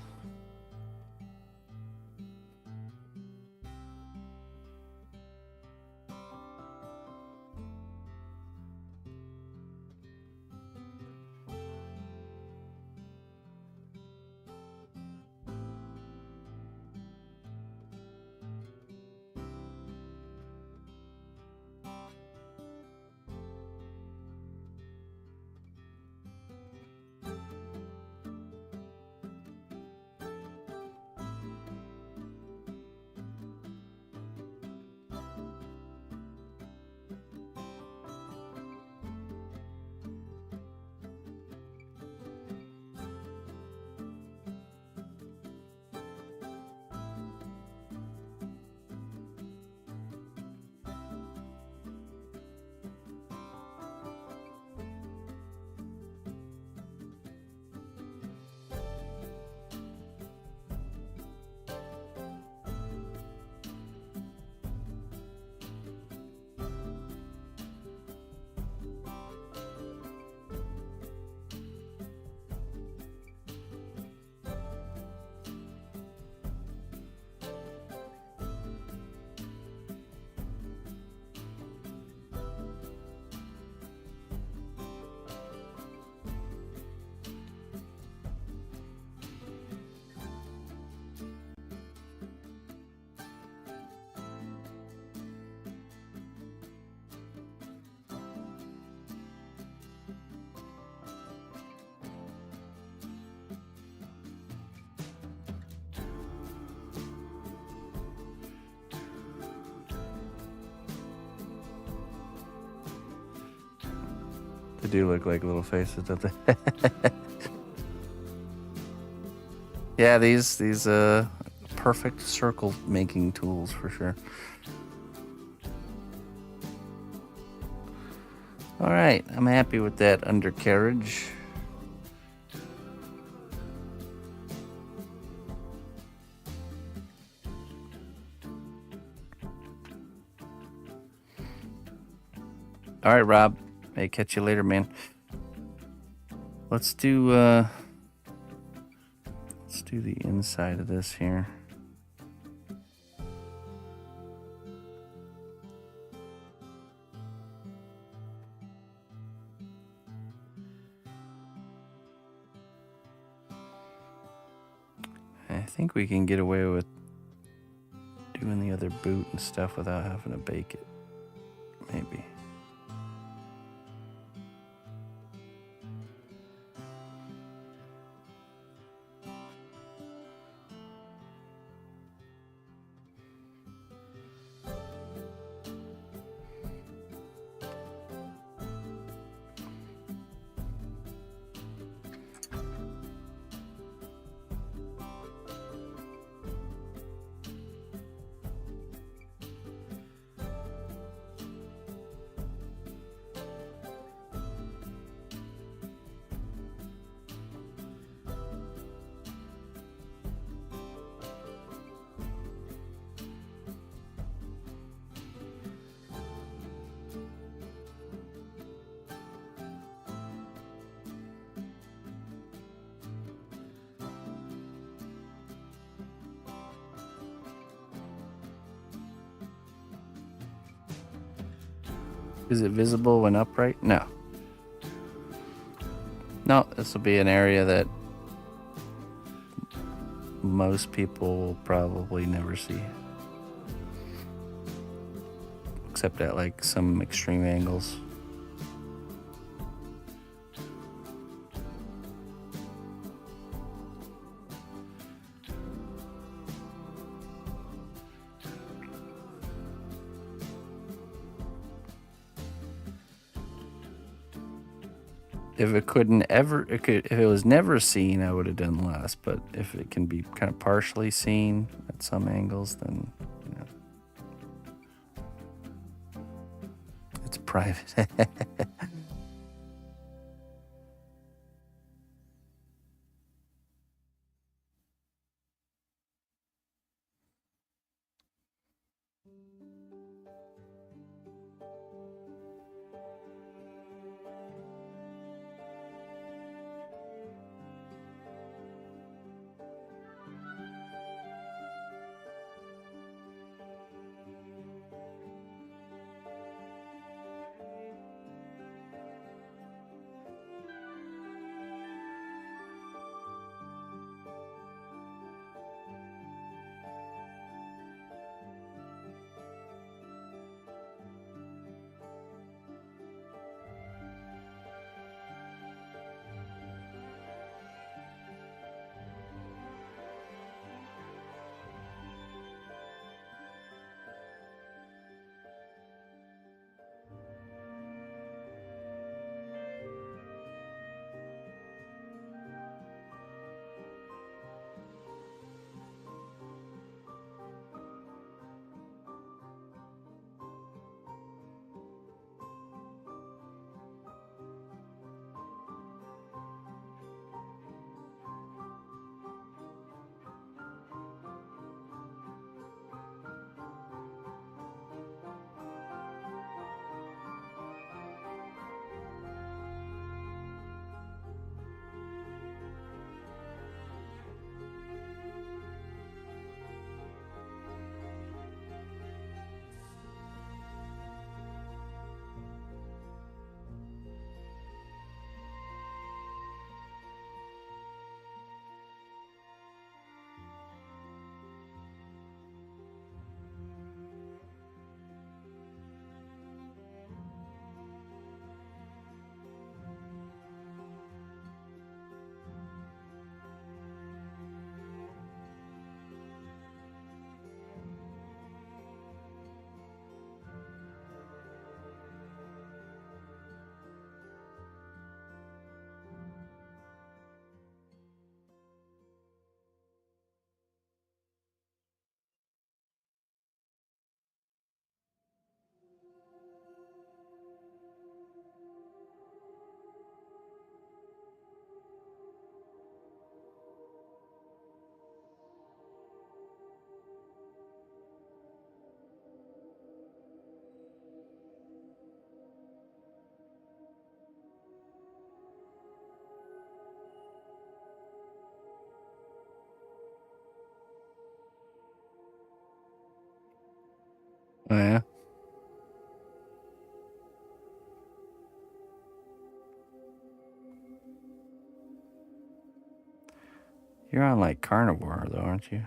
They do look like little faces, don't they? Yeah, these perfect circle making tools for sure. All right, I'm happy with that undercarriage. All right, Rob. May catch you later, man. Let's do the inside of this here. I think we can get away with doing the other boot and stuff without having to bake it. Maybe. Is it visible when upright? No. No, this will be an area that most people will probably never see. Except at like some extreme angles. If it was never seen, I would have done less. But if it can be kind of partially seen at some angles, then it's private. Oh, yeah? You're on like carnivore though, aren't you?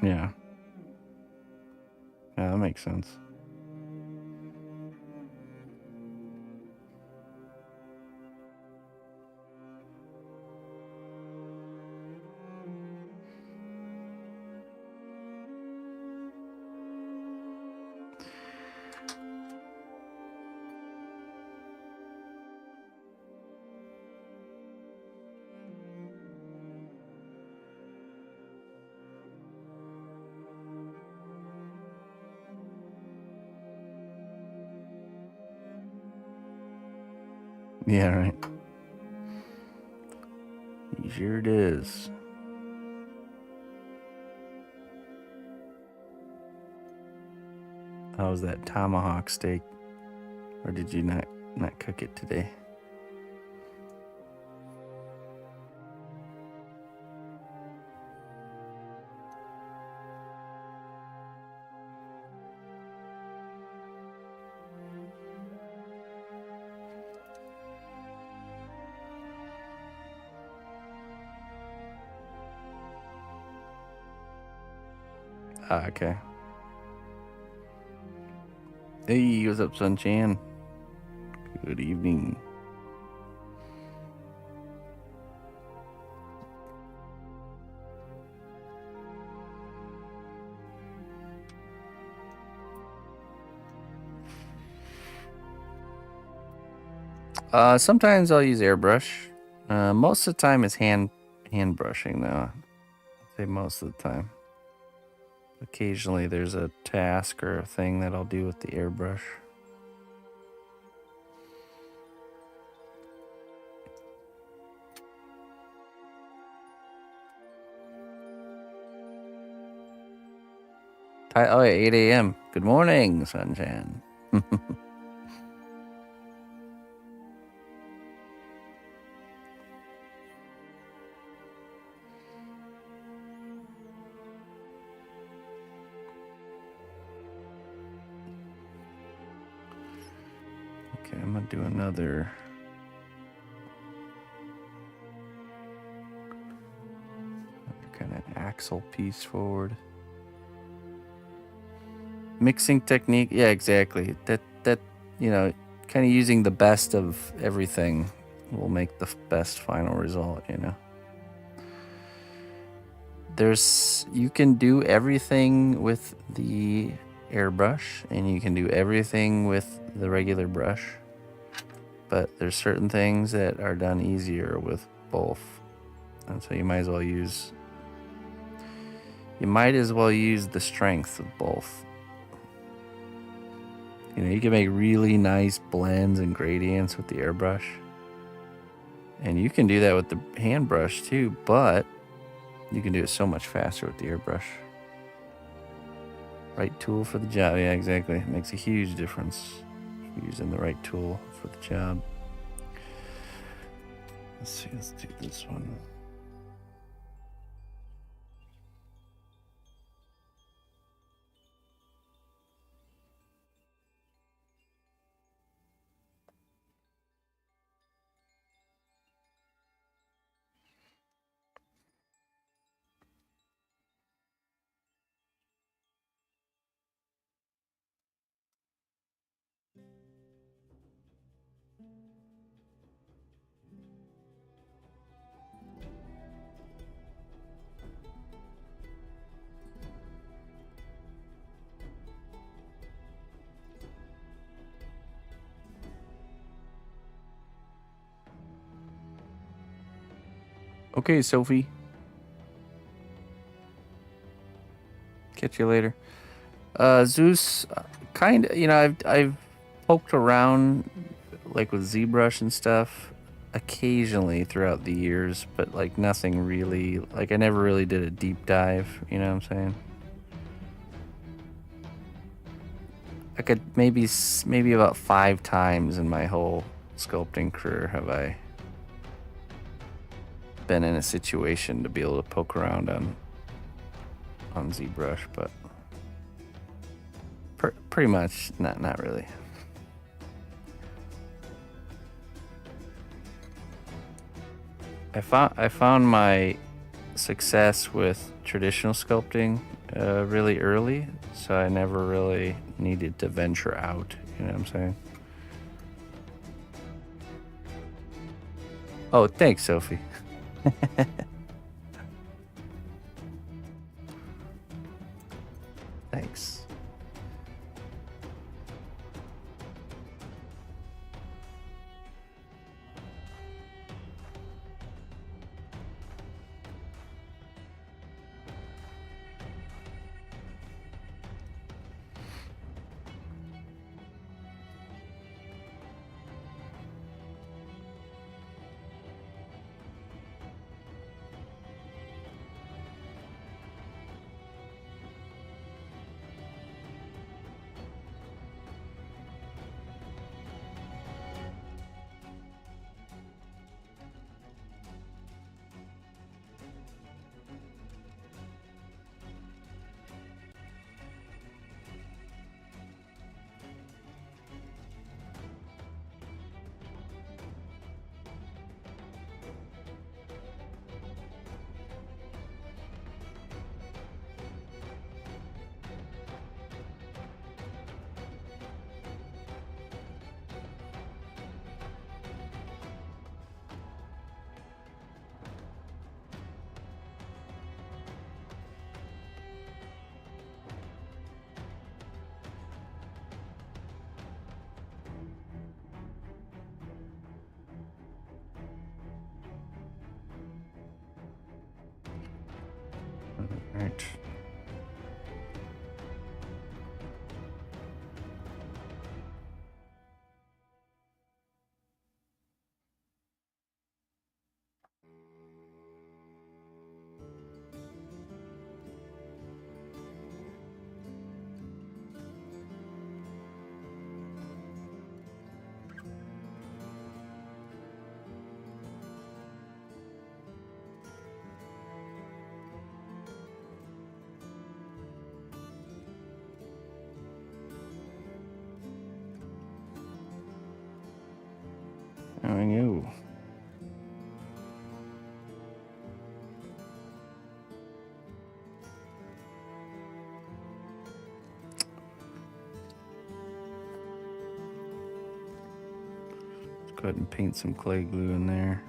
Yeah. Yeah, that makes sense. Yeah, right. Sure it is. How's that tomahawk steak? Or did you not cook it today? Ah, okay. Hey, what's up, Sunchan? Good evening. Sometimes I'll use airbrush. Most of the time it's hand brushing though. I'd say most of the time. Occasionally there's a task or a thing that I'll do with the airbrush. Oh, 8 a.m. Good morning, Sunshine. Okay, I'm gonna do another. Kind of axle piece forward. Mixing technique, yeah, exactly. That you know, kind of using the best of everything will make the best final result. You know, you can do everything with the airbrush, and you can do everything with the regular brush. But there's certain things that are done easier with both, and so you might as well use. You might as well use the strength of both. You know, you can make really nice blends and gradients with the airbrush. And you can do that with the hand brush too, but you can do it so much faster with the airbrush. Right tool for the job. Yeah, exactly. It makes a huge difference using the right tool for the job. Let's see, let's do this one. Okay, Sophie. Catch you later. Zeus, kind of, you know, I've poked around like with ZBrush and stuff occasionally throughout the years, but like nothing really, like I never really did a deep dive, you know what I'm saying? I could maybe about 5 times in my whole sculpting career have I been in a situation to be able to poke around on ZBrush, but pretty much not really. I found my success with traditional sculpting really early, so I never really needed to venture out, you know what I'm saying? Oh, thanks, Sophie. Thanks. Alright. There we go. Let's go ahead and paint some clay glue in there.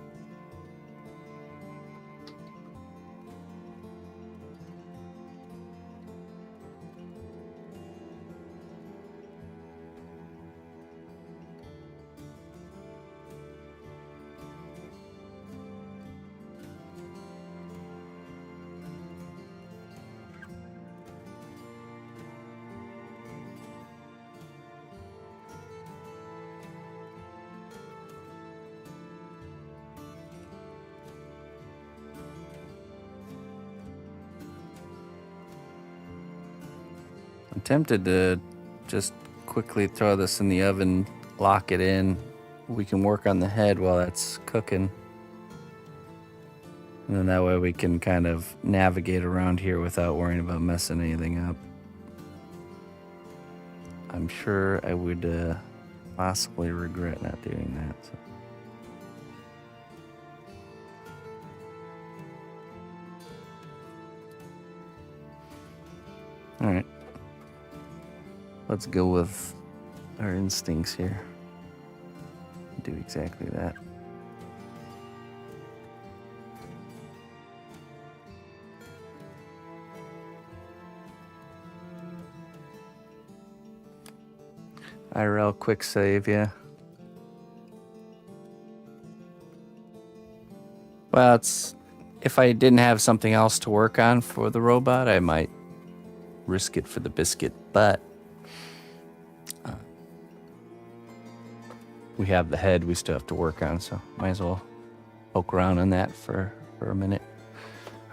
I'm tempted to just quickly throw this in the oven, lock it in. We can work on the head while that's cooking. And then that way we can kind of navigate around here without worrying about messing anything up. I'm sure I would possibly regret not doing that. So. All right. Let's go with our instincts here. Do exactly that. IRL quick save, yeah. Well, it's if I didn't have something else to work on for the robot, I might risk it for the biscuit, but we have the head we still have to work on, so might as well poke around on that for a minute.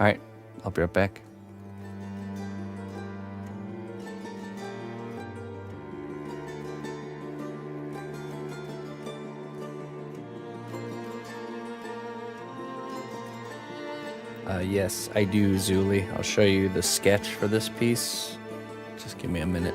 All right, I'll be right back. Yes, I do, Zuli. I'll show you the sketch for this piece. Just give me a minute.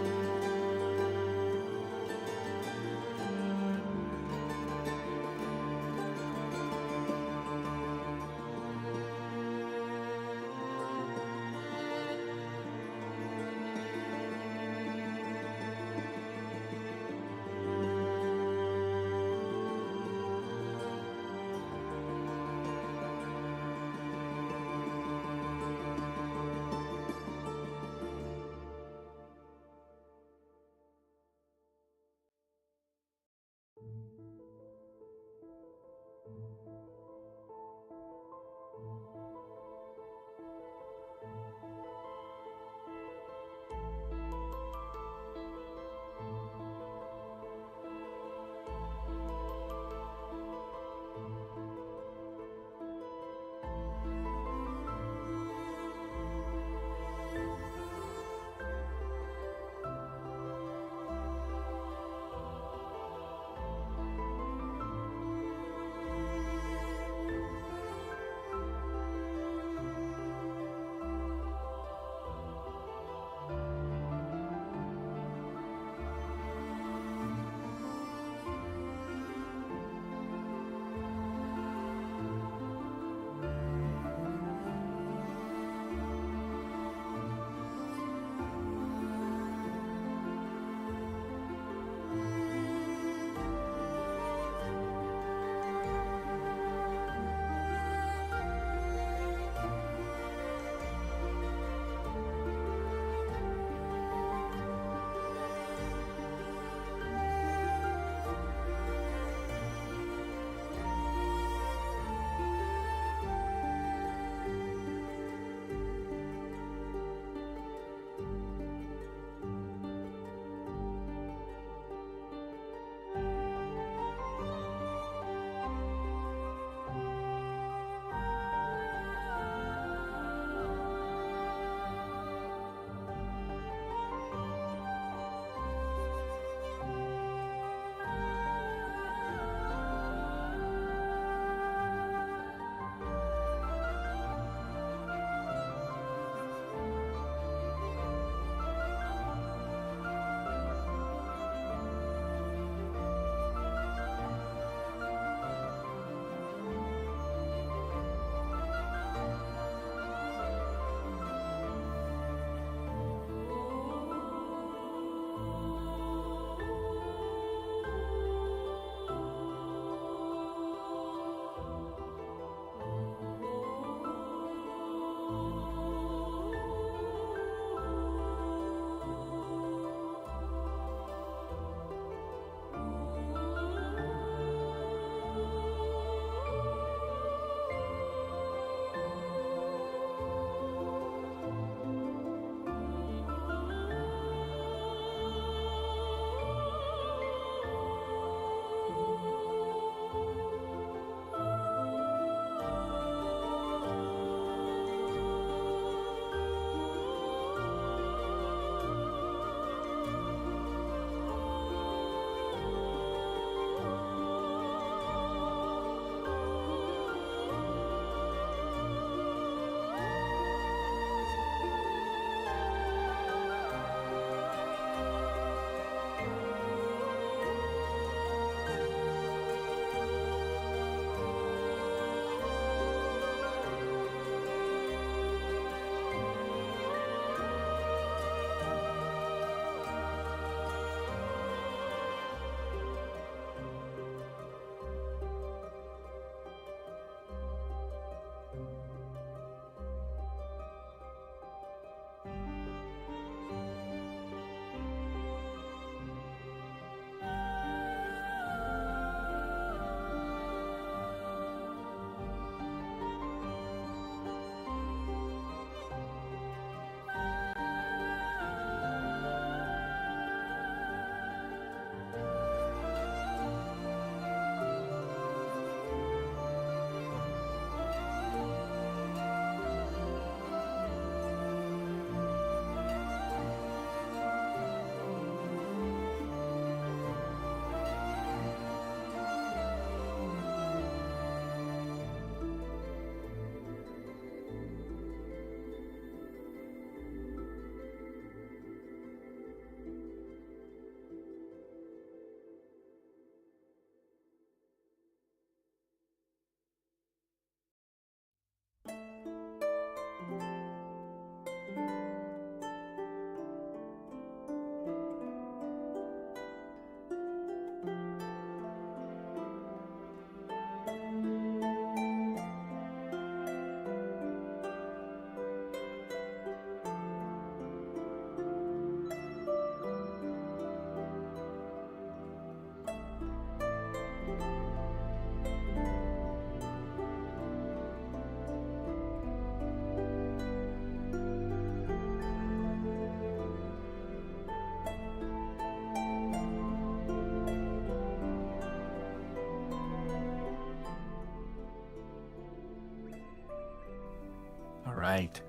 All right.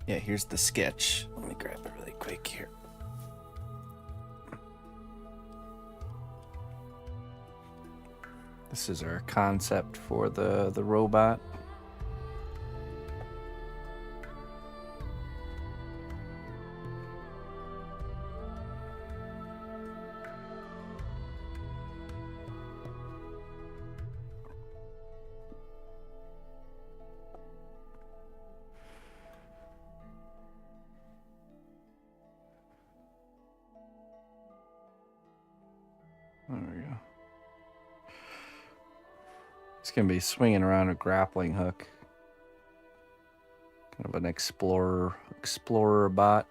Yeah, here's the sketch. Let me grab it really quick here. This is our concept for the robot. There we go. It's going to be swinging around a grappling hook. Kind of an explorer bot.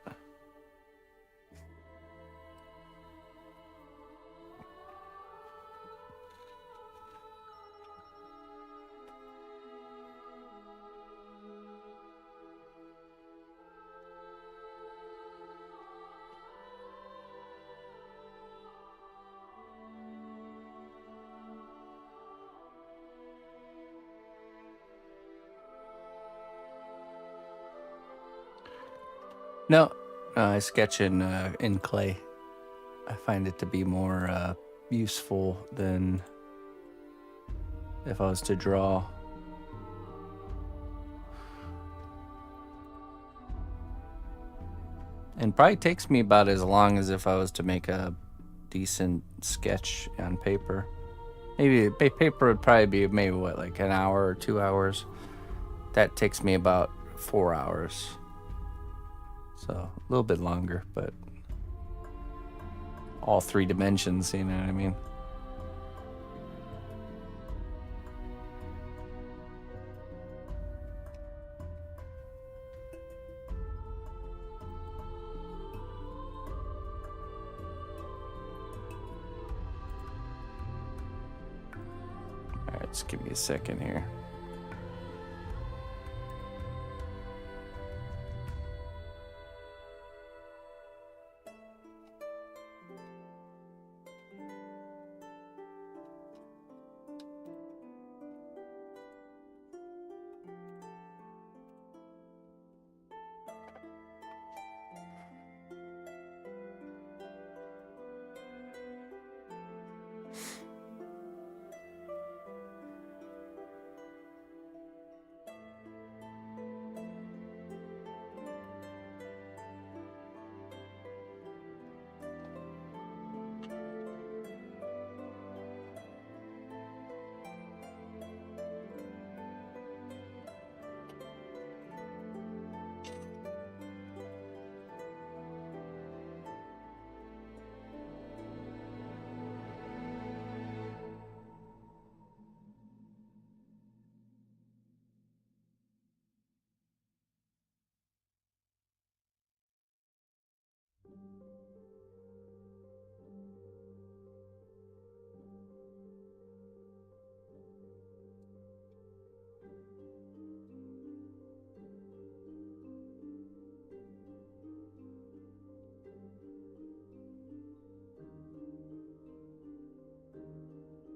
No, I sketch in clay. I find it to be more useful than if I was to draw. And probably takes me about as long as if I was to make a decent sketch on paper. Maybe paper would probably be maybe what, like an hour or 2 hours. That takes me about 4 hours. So a little bit longer, but all 3 dimensions, you know what I mean? All right, just give me a second here.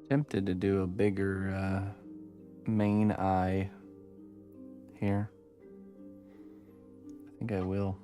Tempted to do a bigger main eye here. I think I will.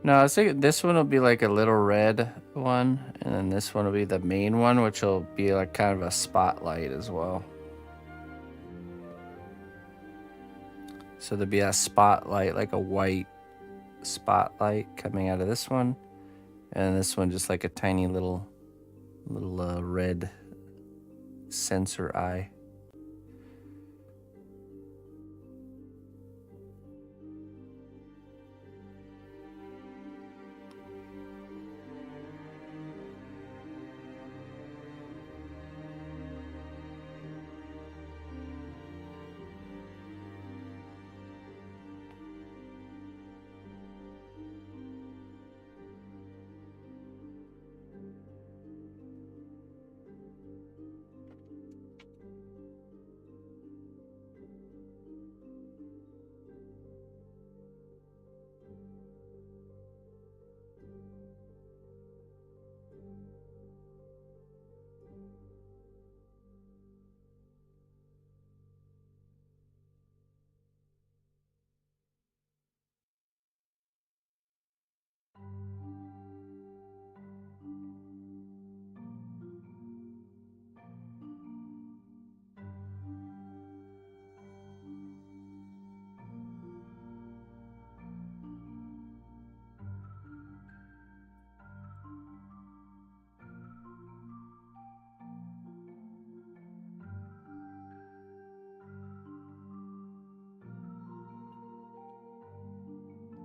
No, I was thinking this one will be like a little red one, and then this one will be the main one, which will be like kind of a spotlight as well. So there'll be a spotlight, like a white spotlight coming out of this one, and this one just like a tiny little red sensor eye.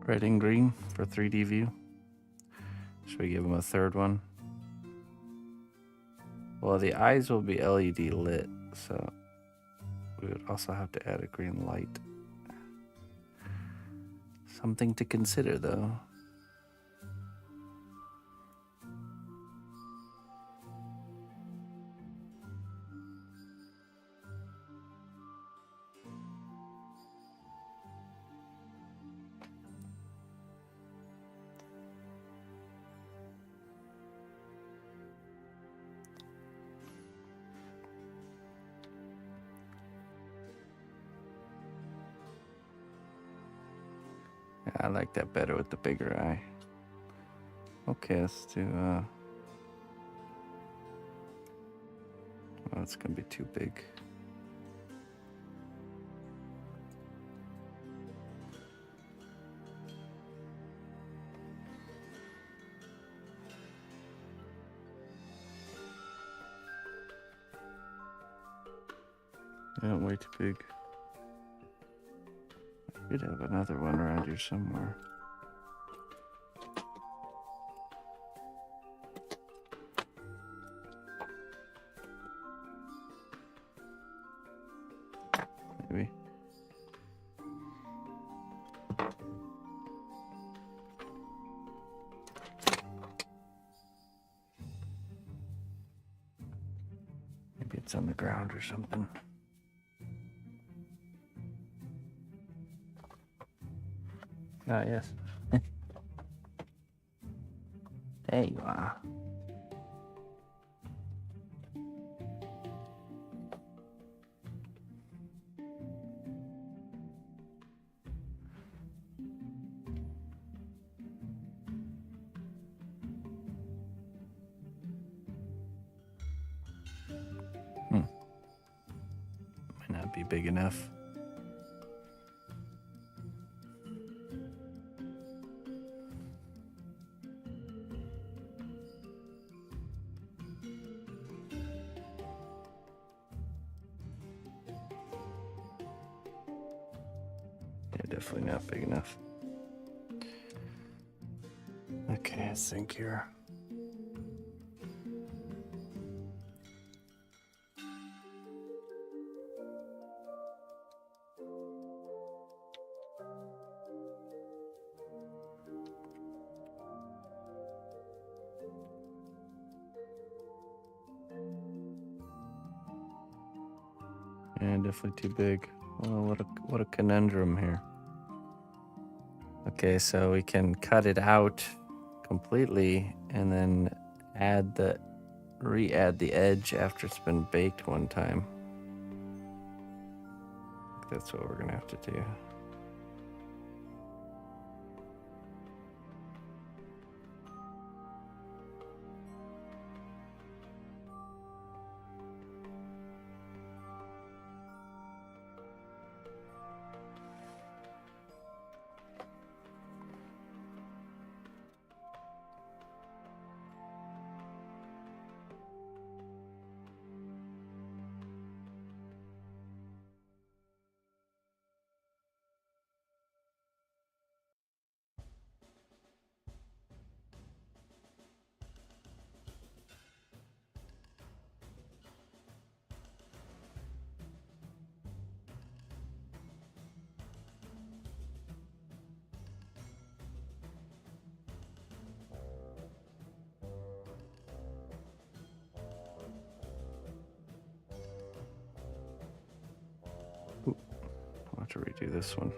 red and green for 3D view. Should we give him a third one? Well, the eyes will be LED lit, so we would also have to add a green light. Something to consider, though. Yeah, I like that better with the bigger eye. Okay, let's do, oh, it's gonna be too big. Yeah, way too big. I could have another one around here somewhere. Maybe. Maybe it's on the ground or something. Ah, yes. There you are. Might not be big enough. Yeah, definitely not big enough. Okay, let's think here. Yeah, definitely too big. Well, what a conundrum here. Okay, so we can cut it out completely and then re-add the edge after it's been baked one time. That's what we're gonna have to do. I'll have to redo this one.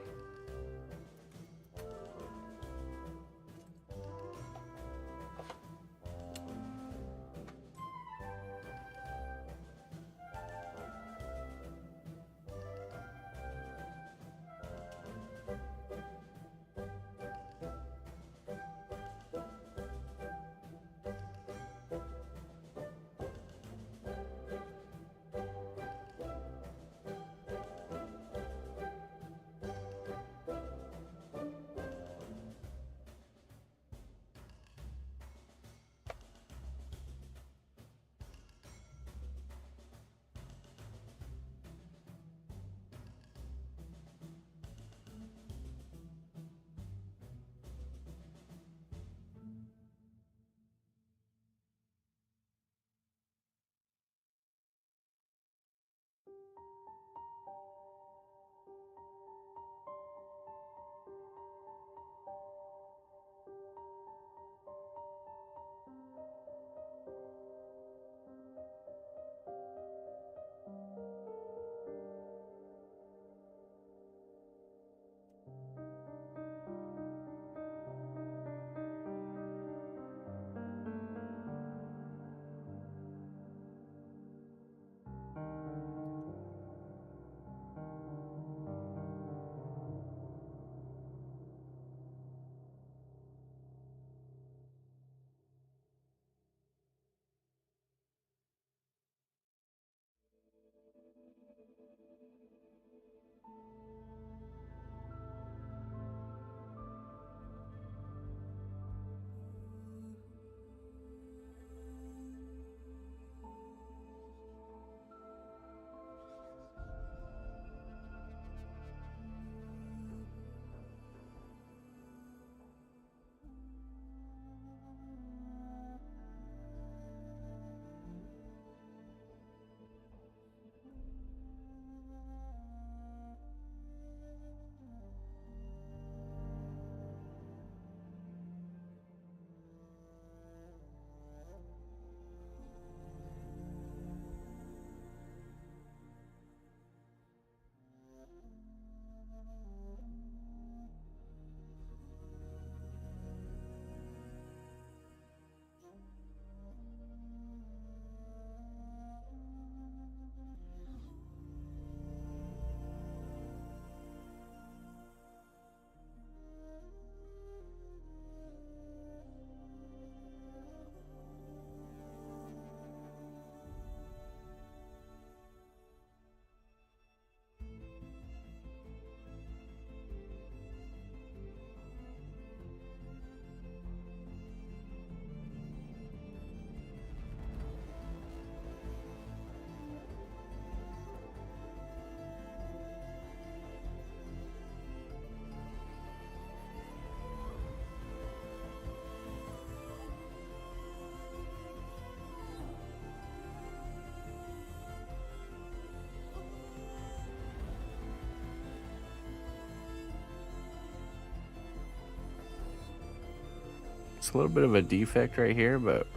It's a little bit of a defect right here, but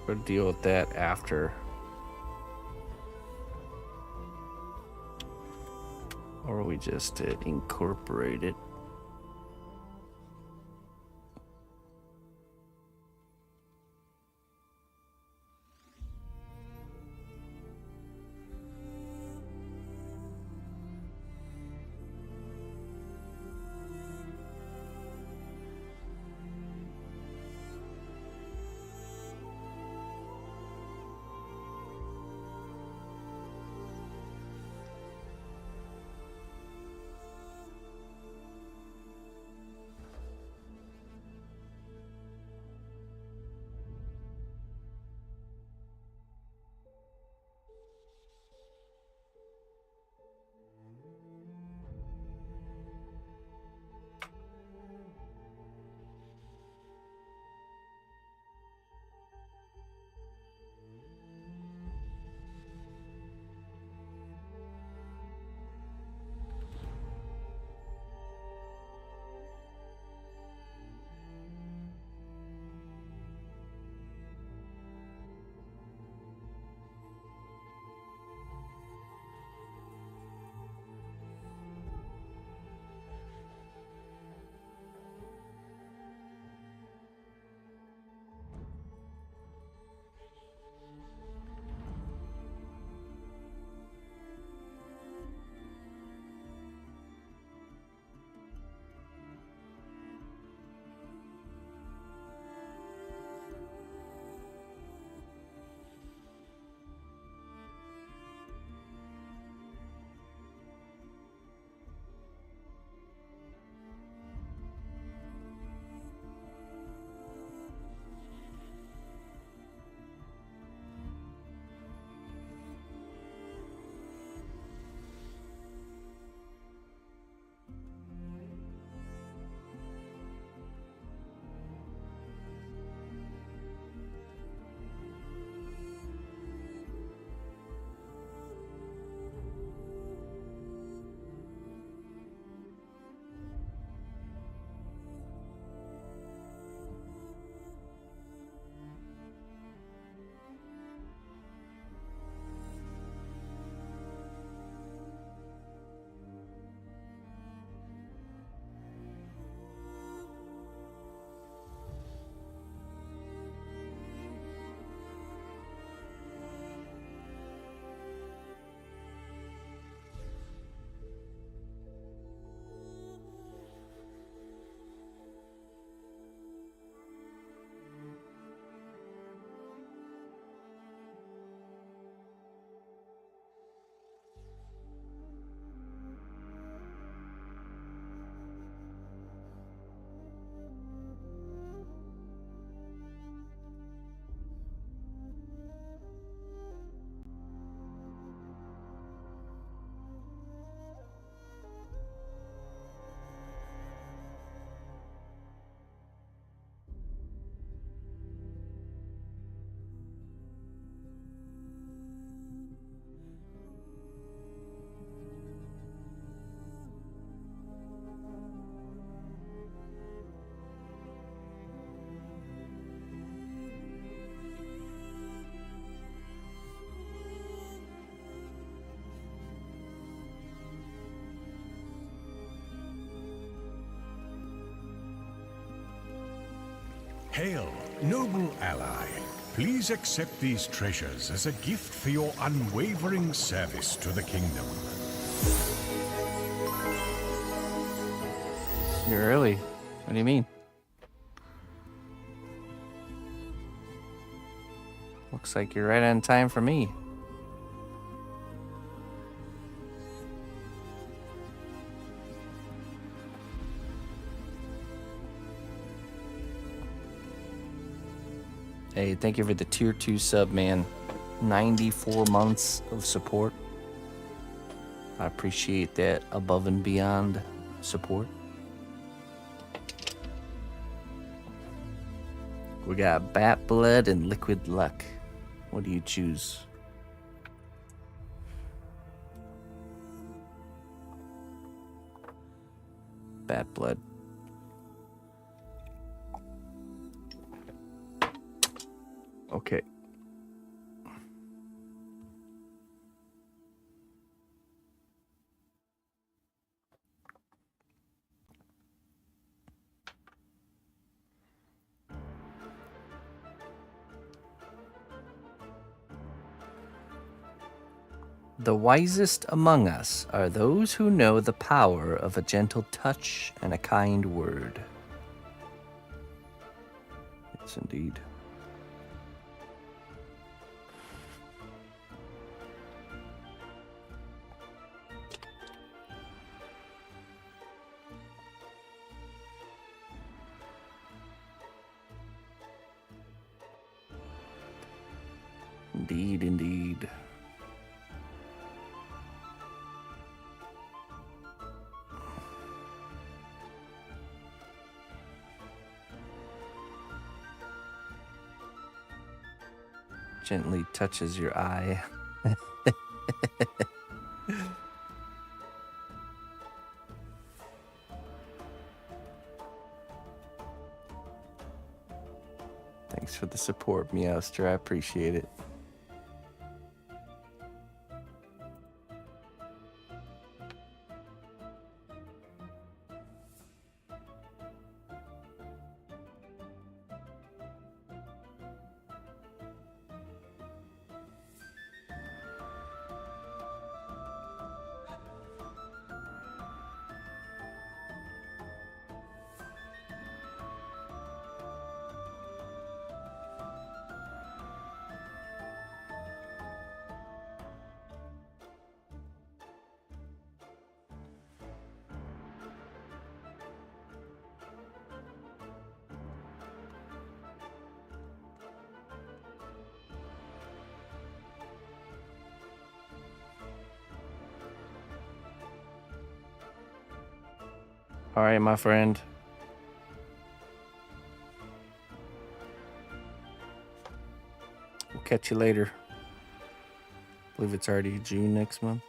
we'll deal with that after. Or we just incorporate it. Hail, noble ally. Please accept these treasures as a gift for your unwavering service to the kingdom. You're early. What do you mean? Looks like you're right on time for me. Hey, thank you for the tier 2 sub, man. 94 months of support. I appreciate that above and beyond support. We got Bat Blood and Liquid Luck. What do you choose? Bat Blood. The wisest among us are those who know the power of a gentle touch and a kind word. Yes, indeed. Indeed, indeed. Gently touches your eye. Thanks for the support, Meowster. I appreciate it. All right, my friend. We'll catch you later. I believe it's already June next month.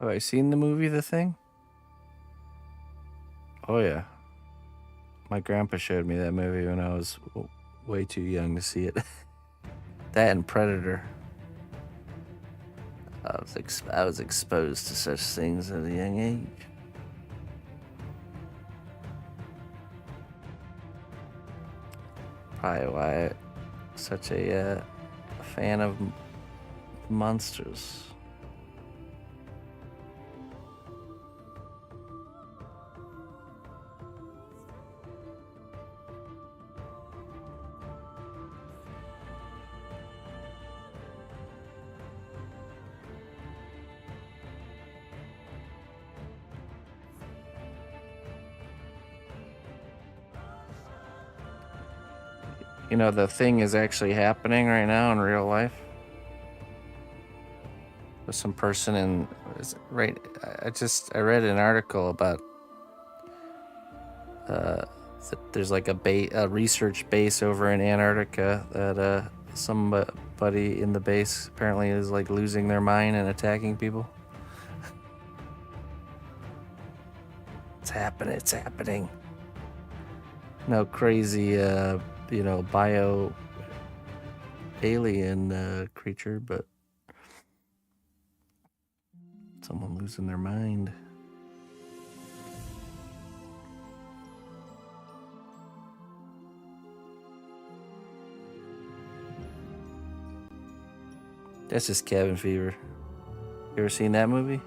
Have I seen the movie The Thing? Oh, yeah. My grandpa showed me that movie when I was way too young to see it. That and Predator. I was exposed to such things at a young age. Probably why I'm such a fan of monsters. You know, the thing is actually happening right now in real life. With some person in right. I read an article about there's like a research base over in Antarctica that somebody in the base apparently is like losing their mind and attacking people. It's happening. It's happening. No crazy, bio alien creature, but someone losing their mind. That's just cabin fever. You ever seen that movie?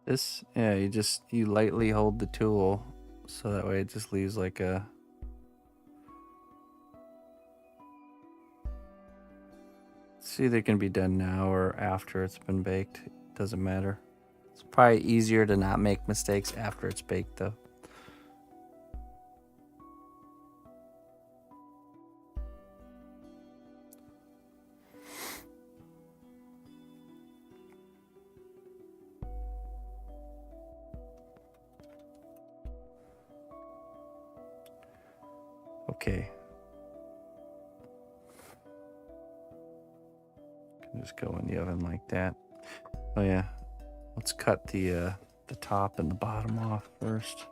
This, yeah, you lightly hold the tool, so that way it just leaves like a... It's either can be done now or after it's been baked. It doesn't matter. It's probably easier to not make mistakes after it's baked, though. Okay. Can just go in the oven like that. Oh yeah. Let's cut the top and the bottom off first.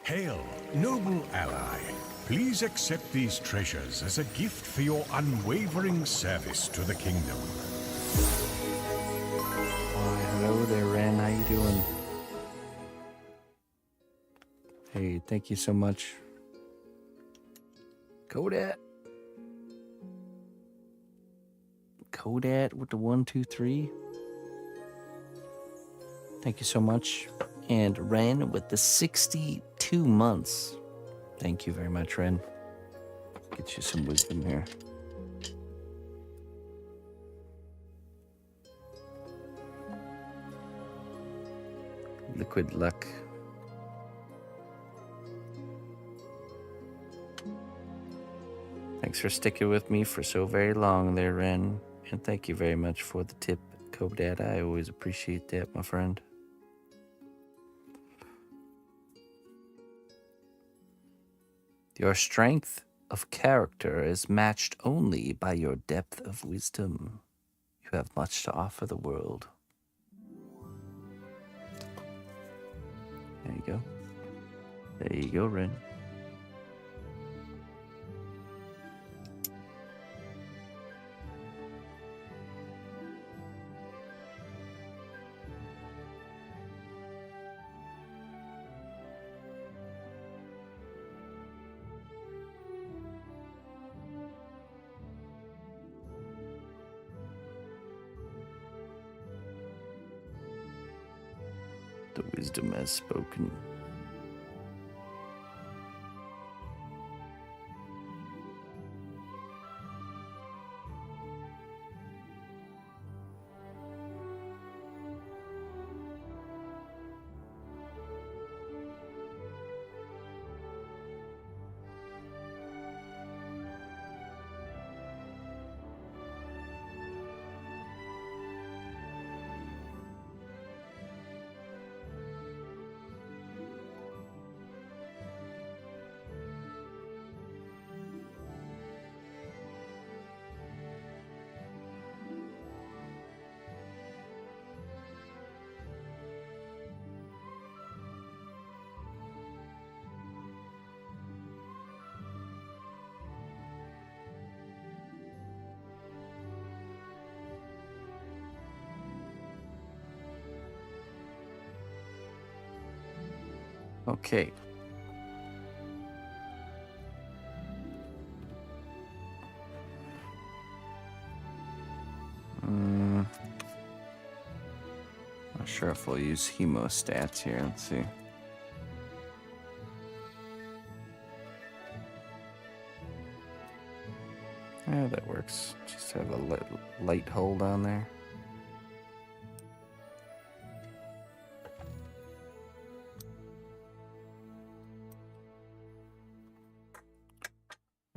Hail, noble ally. Please accept these treasures as a gift for your unwavering service to the kingdom. Why, hello there, Ren. How you doing? Hey, thank you so much. Kodat. Kodat with the 1, 2, 3. Thank you so much. And Ren with the 62 months. Thank you very much, Ren. Get you some wisdom here. Liquid luck. Thanks for sticking with me for so very long there, Ren. And thank you very much for the tip, Kodat. I always appreciate that, my friend. Your strength of character is matched only by your depth of wisdom. You have much to offer the world. go. There you go, Ren. The wisdom has spoken. Okay. Not sure if we'll use hemostats here. Let's see. Yeah, that works. Just have a light hold on there.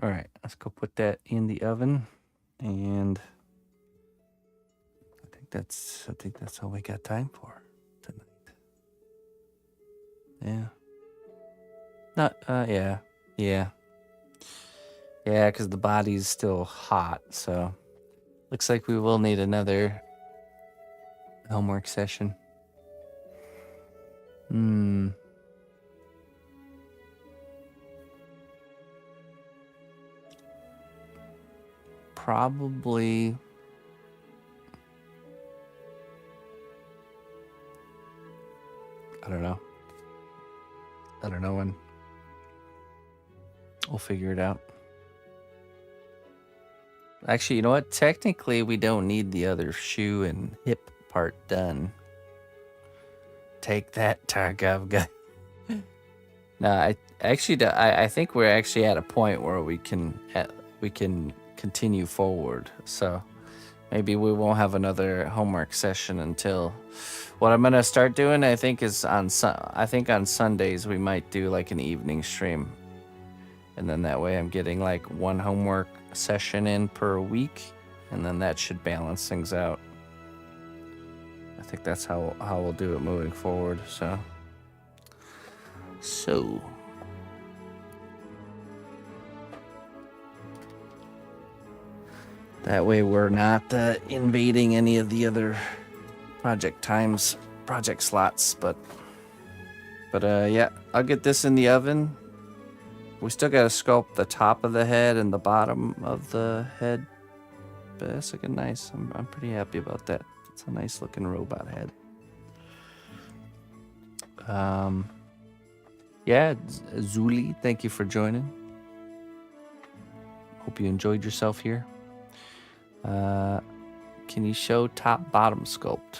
All right, let's go put that in the oven, and I think that's all we got time for tonight. Yeah. Not yeah, because the body's still hot, so looks like we will need another homework session. Probably I don't know when. We'll figure it out. Actually, you know what? Technically, we don't need the other shoe and hip part done. Take that, Targov guy. No, I think we're actually at a point where we can continue forward. So maybe we won't have another homework session until. What I'm gonna start doing, I think, is on Sundays we might do like an evening stream, and then that way I'm getting like one homework session in per week, and then that should balance things out. I think that's how we'll do it moving forward. So that way we're not invading any of the other project slots, but yeah, I'll get this in the oven. We still got to sculpt the top of the head and the bottom of the head, but that's looking nice. I'm pretty happy about that. It's a nice looking robot head. Yeah, Zuli, thank you for joining. Hope you enjoyed yourself here. Can you show top bottom sculpt?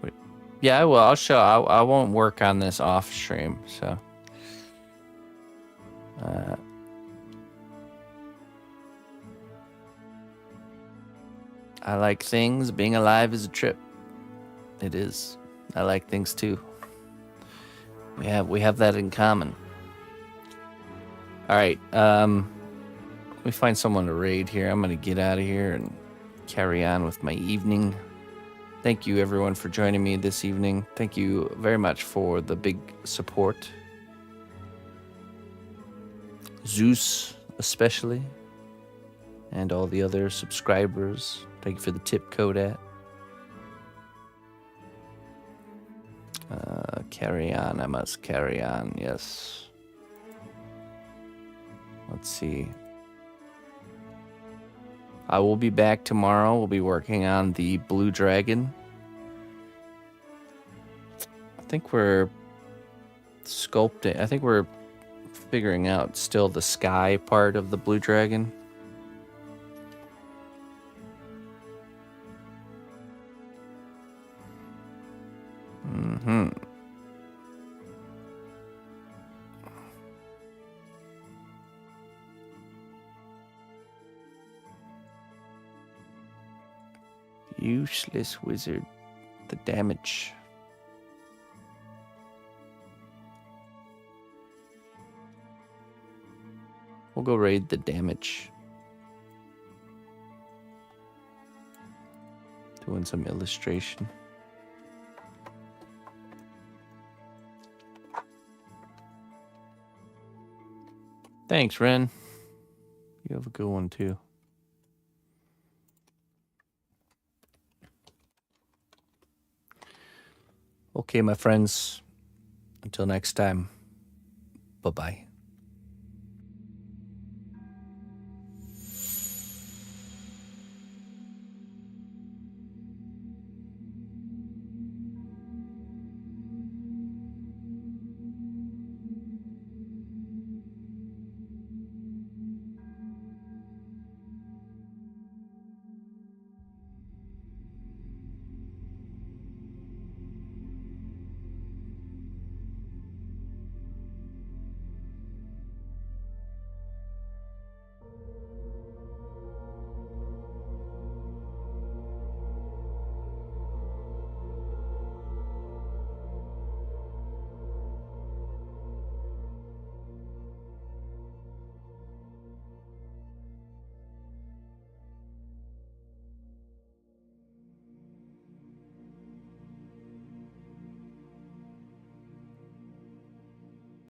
Wait. Yeah, I will. I'll show. I won't work on this off stream, so. I like things. Being alive is a trip. It is. I like things too. We have that in common. All right. Let me find someone to raid here. I'm gonna get out of here and carry on with my evening. Thank you everyone for joining me this evening. Thank you very much for the big support. Zeus especially, and all the other subscribers. Thank you for the tip code at. Carry on. I must carry on. Yes. Let's see. I will be back tomorrow. We'll be working on the blue dragon. I think we're sculpting. I think we're figuring out still the sky part of the blue dragon. Useless wizard. The damage. We'll go raid the damage. Doing some illustration. Thanks, Ren. You have a good one, too. Okay, my friends. Until next time. Bye-bye.